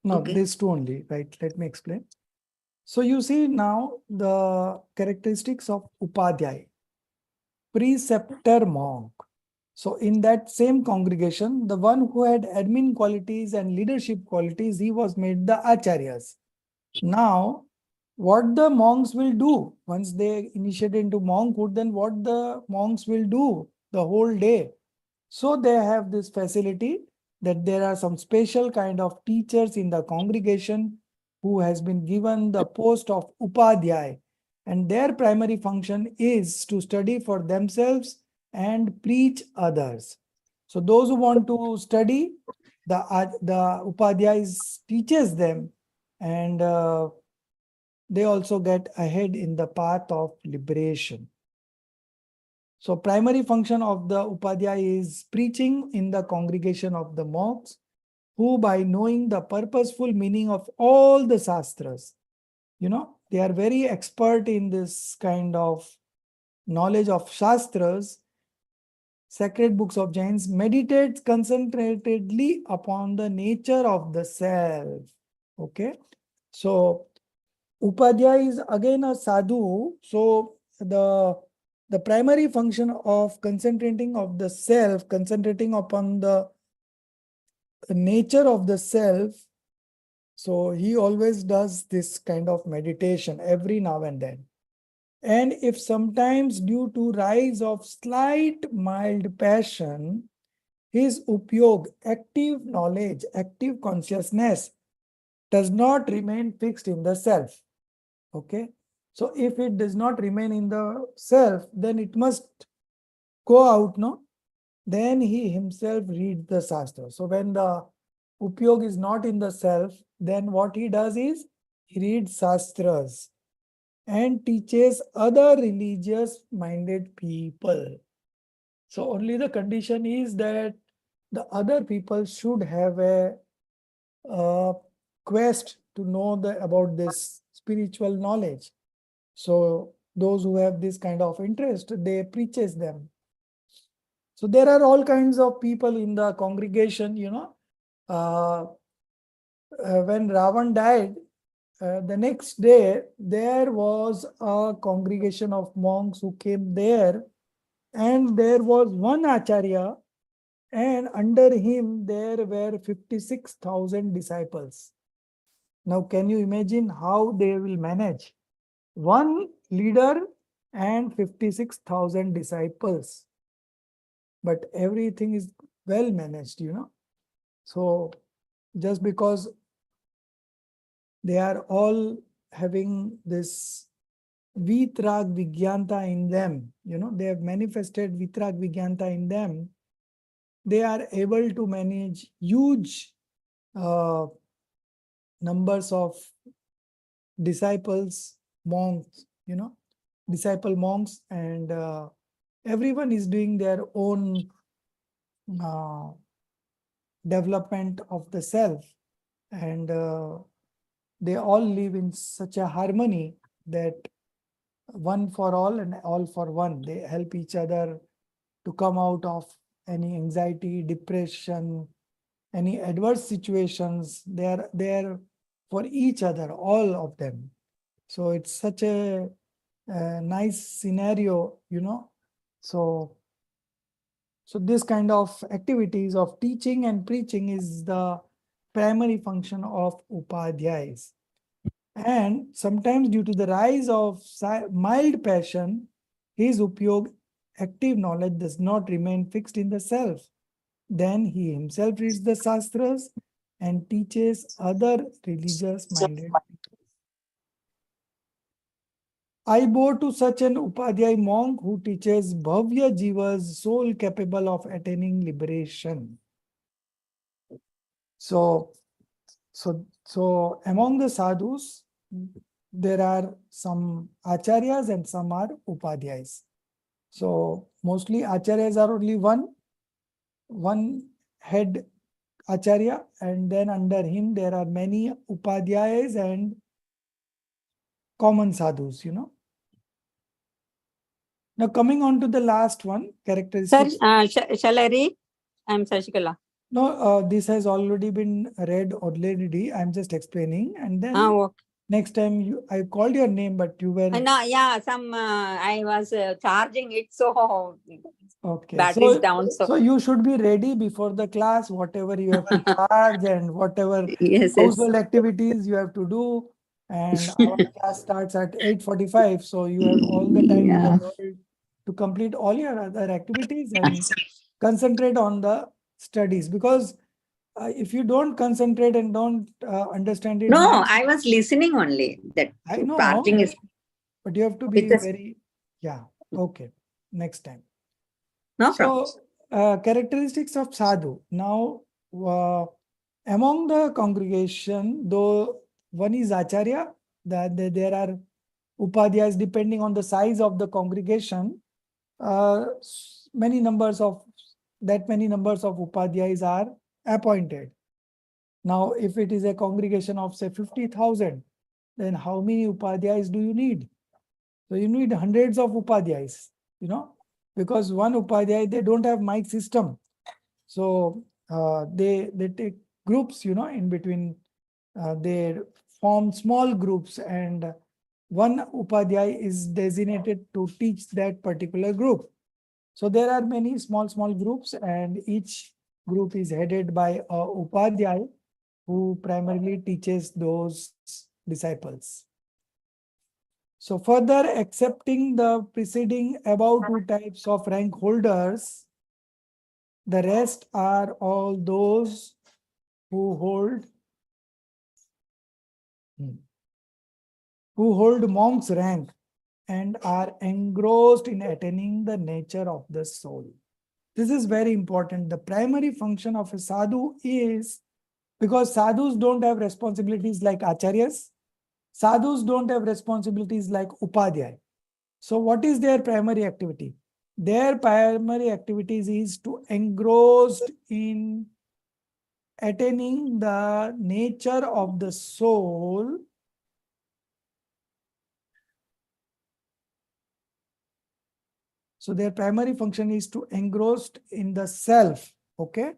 No, okay. these two only, right? Let me explain. So you see now the characteristics of Upadhyay, preceptor monk. So in that same congregation, the one who had admin qualities and leadership qualities, he was made the acharyas. Now, what the monks will do once they initiate into monkhood, then what the monks will do the whole day. So they have this facility that there are some special kind of teachers in the congregation who has been given the post of Upadhyay, and their primary function is to study for themselves and preach others. So those who want to study, the Upadhyay teaches them, and they also get ahead in the path of liberation. So primary function of the Upadhyay is preaching in the congregation of the monks, who by knowing the purposeful meaning of all the Shastras, they are very expert in this kind of knowledge of Shastras, sacred books of Jains, meditate concentratedly upon the nature of the self. Okay. So Upadhyay is again a sadhu. So the primary function of concentrating of the self, concentrating upon the nature of the self. So he always does this kind of meditation every now and then. And if sometimes due to rise of slight mild passion, his upyog, active knowledge, active consciousness, does not remain fixed in the self. Okay. So if it does not remain in the self, then it must go out, no? Then he himself reads the Shastra. So when the upyog is not in the self, then what he does is he reads Shastras and teaches other religious minded people. So only the condition is that the other people should have a quest to know about this spiritual knowledge. So those who have this kind of interest, they preaches them. So there are all kinds of people in the congregation, when Ravan died, the next day, there was a congregation of monks who came there, and there was one Acharya, and under him there were 56,000 disciples. Now, can you imagine how they will manage? One leader and 56,000 disciples. But everything is well managed, So just because they are all having this Vitrag Vigyanta in them, they have manifested Vitrag Vigyanta in them, they are able to manage huge numbers of disciples, monks, disciple monks, and everyone is doing their own development of the self, and they all live in such a harmony that one for all and all for one. They help each other to come out of any anxiety, depression, any adverse situations. They are there for each other, all of them. So it's such a nice scenario, So this kind of activities of teaching and preaching is the primary function of upadhyayas. And sometimes due to the rise of mild passion, his upyog, active knowledge, does not remain fixed in the self. Then he himself reads the Shastras and teaches other religious minded people. I bow to such an Upadhyay monk who teaches Bhavya Jiva's soul capable of attaining liberation. So among the sadhus, there are some acharyas and some are upadhyayas. So mostly acharyas are only one head acharya, and then under him there are many upadhyayas and common sadhus, Now coming on to the last one, Sir, characteristics. shall I read? I'm Sashikala. No, this has already been read already. I'm just explaining, and then Okay. next time I called your name, but you were No, yeah, I was charging it, so okay. battery is down. So you should be ready before the class, whatever you have to charge and whatever Yes, yes. household activities you have to do. And our class starts at 8:45. So you have all the time in the Yeah. world to complete all your other activities and concentrate on the studies. Because if you don't concentrate and don't understand it, No, I was listening only. That I know, charging is but you have to with be the very, okay, next time. no problem. So, characteristics of sadhu. Now, among the congregation, though one is acharya, there are upadhyayas depending on the size of the congregation. Many numbers of upadhyayas are appointed. Now, if it is a congregation of say 50,000, then how many upadhyayas do you need? So you need hundreds of upadhyayas, because one upadhyay, they don't have mic system. So they take groups, in between. They form small groups, and one upadhyay is designated to teach that particular group. So there are many small groups, and each group is headed by a upadhyay who primarily teaches those disciples. So further accepting the preceding above two types of rank holders, the rest are all those who hold monk's rank and are engrossed in attaining the nature of the soul. This is very important. The primary function of a sadhu is, because sadhus don't have responsibilities like acharyas, sadhus don't have responsibilities like upadhyay. So what is their primary activity? Their primary activities is to engrossed in attaining the nature of the soul So their primary function is to engrossed in the self, okay?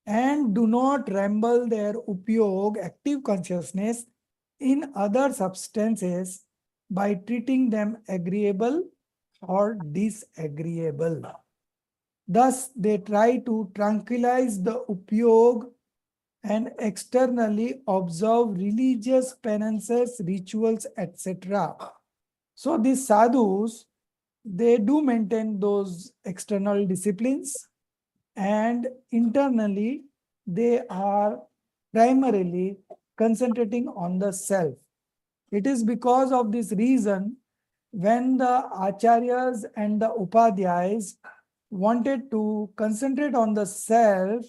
And do not ramble their upyog, active consciousness, in other substances by treating them agreeable or disagreeable. Thus, they try to tranquilize the upyog and externally observe religious penances, rituals, etc. So these sadhus, they do maintain those external disciplines, and internally they are primarily concentrating on the self. It is because of this reason when the acharyas and the upadhyayas wanted to concentrate on the self,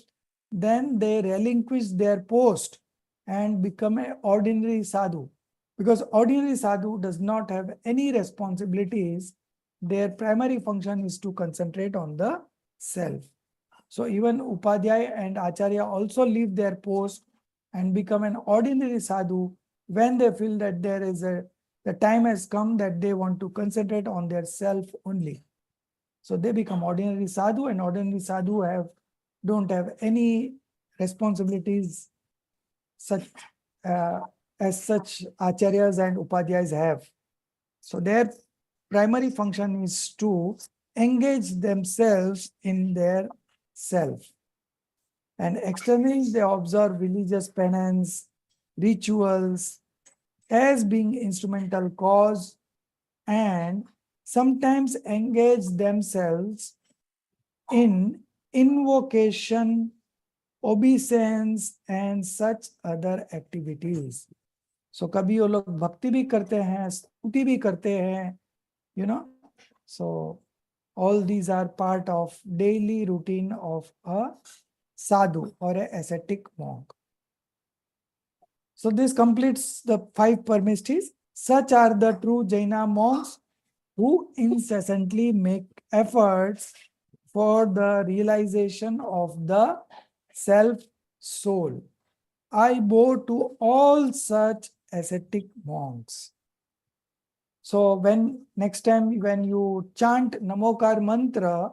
then they relinquish their post and become an ordinary sadhu. Because ordinary sadhu does not have any responsibilities. Their primary function is to concentrate on the self. So even Upadhyaya and Acharya also leave their post and become an ordinary sadhu when they feel that the time has come that they want to concentrate on their self only. So they become ordinary sadhu, and ordinary sadhu don't have any responsibilities such as such acharyas and upadhyayas have. So their primary function is to engage themselves in their self. And externally, they observe religious penance, rituals as being instrumental cause, and sometimes engage themselves in invocation, obeisance, and such other activities. So कभी वो लोग भक्ति भी करते हैं, स्तुति भी करते हैं, you know. So all these are part of daily routine of a sadhu or a ascetic monk. So this completes the 5 parmestis. Such are the true Jaina monks who incessantly make efforts for the realization of the self-soul. I bow to all such ascetic monks. So when next time when you chant Namokar mantra,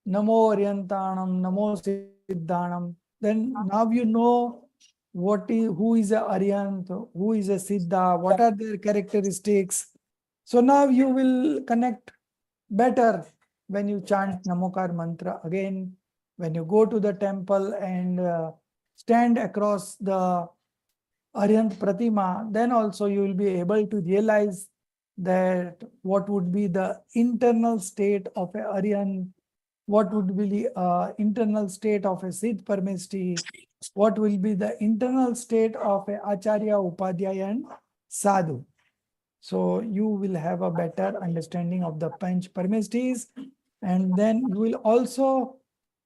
Namo Aryantanam, Namo Siddhanam, then now you know who is a Aryant, who is a Siddha, what are their characteristics. So now you will connect better when you chant Namokar mantra again, when you go to the temple and stand across the Aryant Pratima, then also you will be able to realize that what would be the internal state of a Aryant, what would be the internal state of a Siddh Parmesti, what will be the internal state of a Acharya, Upadhyaya and Sadhu. So you will have a better understanding of the Panch Parmestis, and then you will also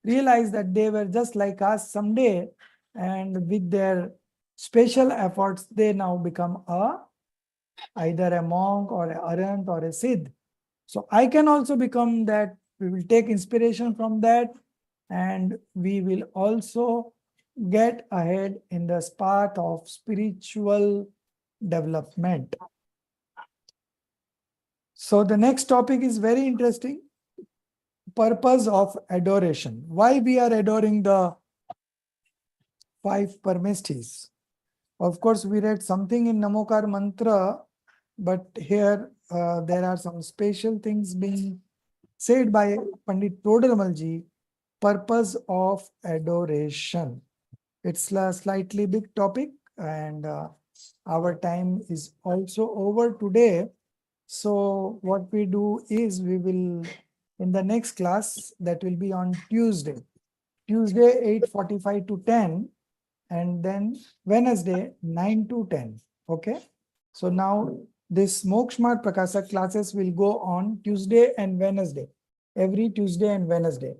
realize that they were just like us someday, and with their special efforts, they now become either a monk or a Arhant or a Siddh. So I can also become that. We will take inspiration from that, and we will also get ahead in the path of spiritual development. So the next topic is very interesting. Purpose of adoration. Why we are adoring the 5 Parmestis? Of course, we read something in Namokar mantra, but here there are some special things being said by Pandit Todarmalji. Purpose of adoration. It's a slightly big topic, and our time is also over today. So what we do is we will, in the next class, that will be on Tuesday 8:45 to 10, and then Wednesday 9 to 10. Okay. So now this Mokshmart Prakasa classes will go on Tuesday and Wednesday, every Tuesday and Wednesday.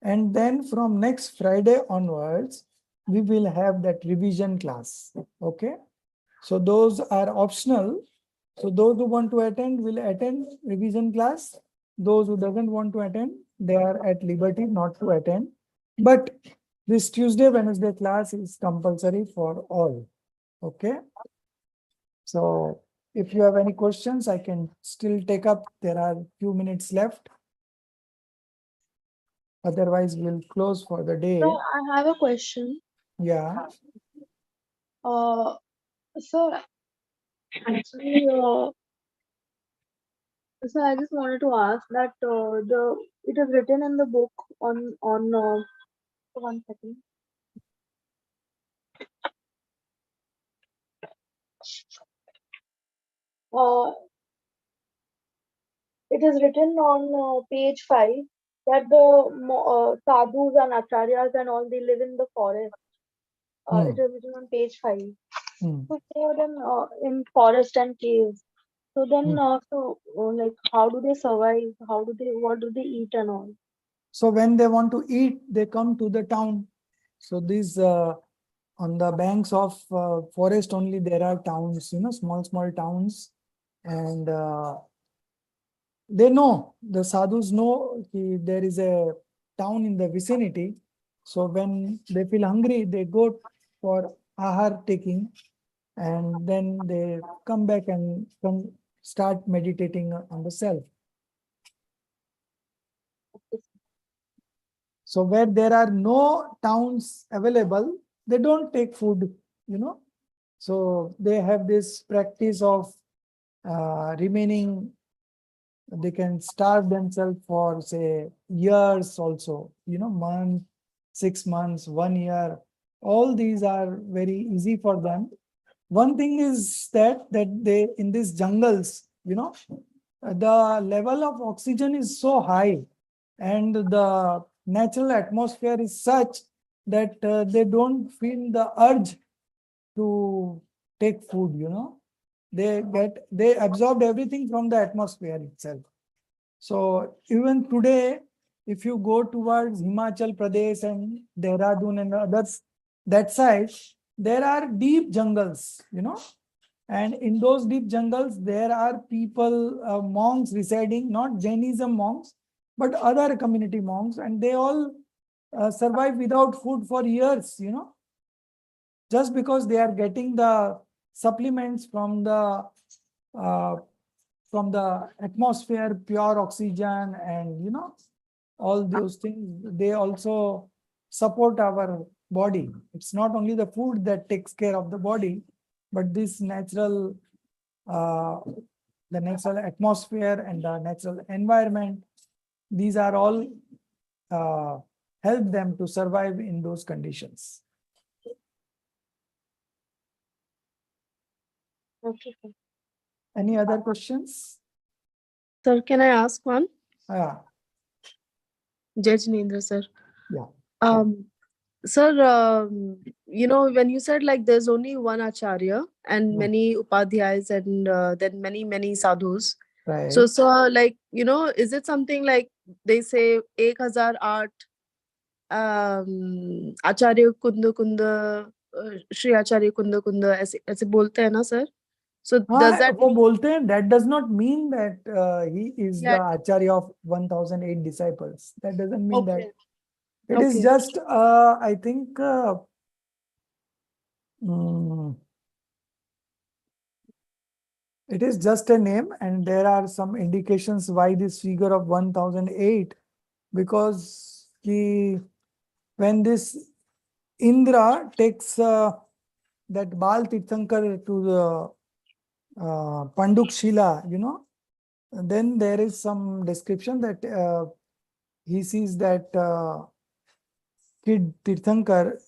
And then from next Friday onwards, we will have that revision class. Okay. So those are optional. So those who want to attend will attend revision class. Those who doesn't want to attend, they are at liberty not to attend. But this Tuesday, Wednesday class is compulsory for all. Okay. So if you have any questions, I can still take up. There are few minutes left. Otherwise, we'll close for the day. So I have a question. Yeah. So actually, so I just wanted to ask that it is written in the book on 1 second. Uh, it is written on page 5 that the sadhus and acharyas and all they live in the forest. It is written on page 5. So they are then in forest and caves. So then, like, how do they survive? What do they eat and all? So when they want to eat, they come to the town. So these on the banks of forest only there are towns, small towns, and they know, the sadhus know there is a town in the vicinity. So when they feel hungry, they go for ahar taking, and then they come back and start meditating on the self. So where there are no towns available, they don't take food. So they have this practice of remaining, they can starve themselves for say years also, month, 6 months, 1 year. All these are very easy for them. One thing is that they in these jungles, the level of oxygen is so high, and the natural atmosphere is such that they don't feel the urge to take food. They absorbed everything from the atmosphere itself. So even today, if you go towards Himachal Pradesh and Dehradun and others, that side, there are deep jungles. And in those deep jungles, there are people, monks residing, not Jainism monks, but other community monks, and they all survive without food for years, just because they are getting the supplements uh, from the atmosphere, pure oxygen, and all those things. They also support our body. It's not only the food that takes care of the body, but this natural, the natural atmosphere and the natural environment, these are all help them to survive in those conditions. Okay. Any other questions? Sir, can I ask one? Yeah. Jai Jinendra, sir. Yeah. Sir, when you said like there's only one acharya and many upadhyayas and then many sadhus. Right. So like, is it something like they say 1008 आचार्य कुंद कुंद श्री आचार्य कुंद कुंद ऐसे ऐसे बोलते हैं ना sir? So does that वो बोलते हैं, that does not mean that he is Yeah. the acharya of 1008 disciples. That doesn't mean Okay. that. It is Okay. just, I think, it is just a name, and there are some indications why this figure of 1008, because when this Indra takes that Bal Tirthankar to the Panduk Shila, then there is some description that he sees that kid Tirthankar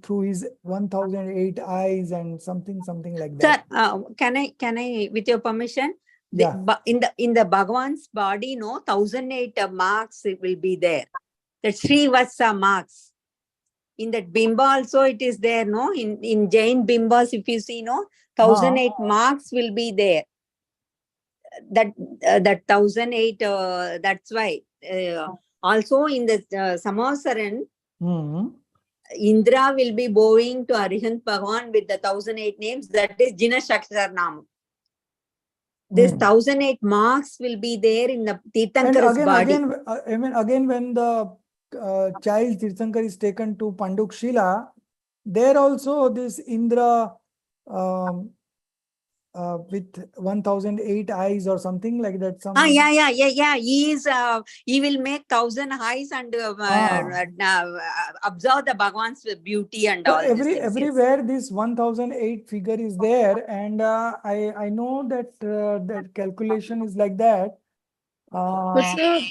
through his 1008 eyes and something like Sir, that. can I, with your permission? Yeah. In the Bhagwan's body, 1008 marks will be there. The Srivasa marks. In that Bimba also it is there, no? In Jain Bimbas, if you see, 1008 marks will be there. That 1008, that's why. Also in the Samasaran, Indra will be bowing to Arihant Bhagwan with the 1008 names. That is Jina Shakshar Nam. This 1008 marks will be there in the Tirthankar's body. Again, when the child Tirthankar is taken to Panduk Shila, there also this Indra with 1008 eyes or something like that. Yeah. He will make 1000 eyes and observe the Bhagwan's beauty and So all these things. everywhere this 1008 figure is there, and I know that that calculation is like that. But sir,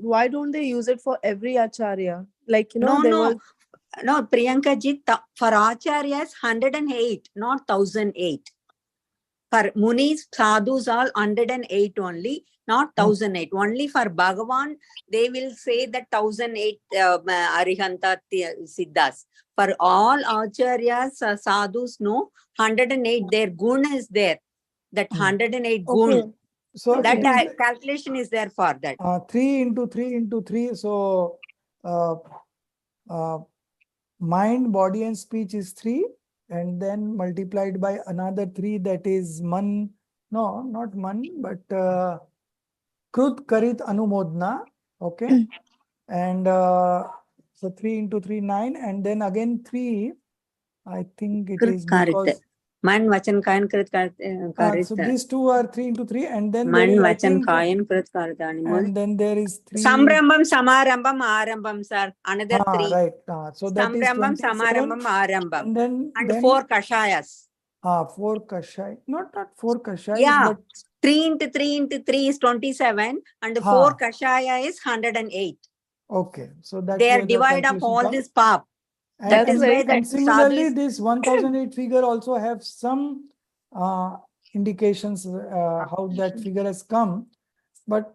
why don't they use it for every acharya? Like, No, Priyanka ji, for acharyas 108, not 1008. For Munis, Sadhus, all 108 only, not 1008. Only for Bhagavan, they will say that 1008 Arihanta Siddhas. For all Acharyas, Sadhus, no, 108, their guna is there. That 108 gun. Okay. So That it is calculation is there for that. 3 into 3 into 3. So mind, body, and speech is 3, and then multiplied by another 3, that is man. No, not man, but krut karit anumodna. Okay, and so 3 into 3, 9, and then again 3. I think it is because Man Vachan Kayan Krit so these two are 3 into 3, and then there Man is, I Vachan think, Kayan Krit Karitani. and then there is 3. Samrambam, Samarambam, Arambam, sir. Another 3. Right. So that is Samrambam, 27, Samarambam, Arambam. and then 4 Kashayas. 4 kashai, not 4 kashai, Yeah. but 3 into 3 into 3 is 27, and 4 Kashaya is 108. Okay, so that's They are where the divide up calculation all comes. this pap. And, That is and, why and that similarly, sadhus, this 1008 figure also have some indications how that figure has come. But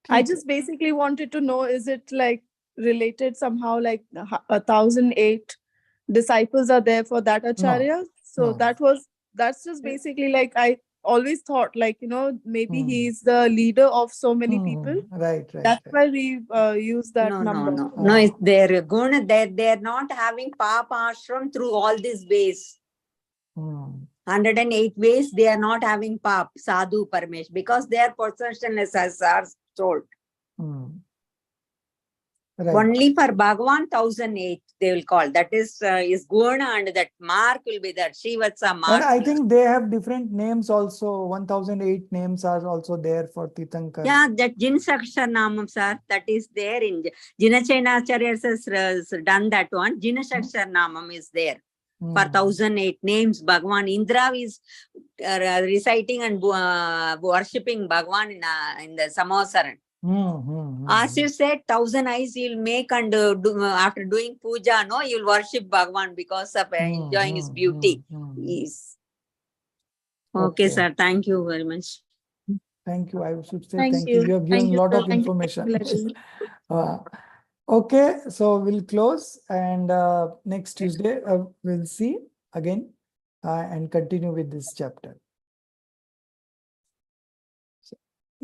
I just basically wanted to know, is it like related somehow, like 1008 disciples are there for that Acharya? So no. that's just basically like, I always thought, like, maybe he's the leader of so many people. Right. That's why we use that number. No, it's their guna. They're not having papa ashram through all these ways. 108 ways they are not having pap, sadhu, parmesh, because their possessionless as are told. Right. Only for Bhagavan 1008 they will call. That is guna, and that mark will be that Shivatsa mark. And I think they have different names also. 1008 names are also there for Titankar. Yeah, that Jinasakshar Namam, sir, that is there in Jinachena has done that one. Jinasakshar Namam is there. For 1008 names, Bhagavan Indra is reciting and worshipping Bhagavan in the Samasaran. As you said, 1000 eyes you'll make, and after doing puja, no, you'll worship Bhagavan because of enjoying his beauty. Yes. Okay, sir. Thank you very much. Thank you. I should say Thank thank you. you. You have Thank given a you, lot sir. of Thank you. information. Okay, so we'll close, and next Tuesday we'll see again and continue with this chapter.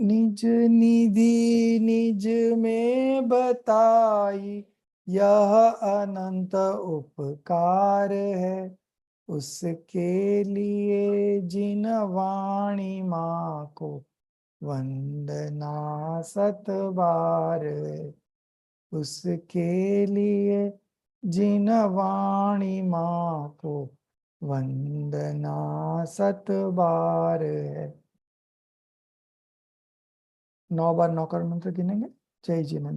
निज निधि निज में बताई यह अनंत उपकार है, उसके लिए जिन वाणी माँ को वंदना सत बार है, उसके लिए जिन वाणी माँ को वंदना सत बार है। 9 बार नौकर मंत्र गिनेंगे। जय जिनेंद्र।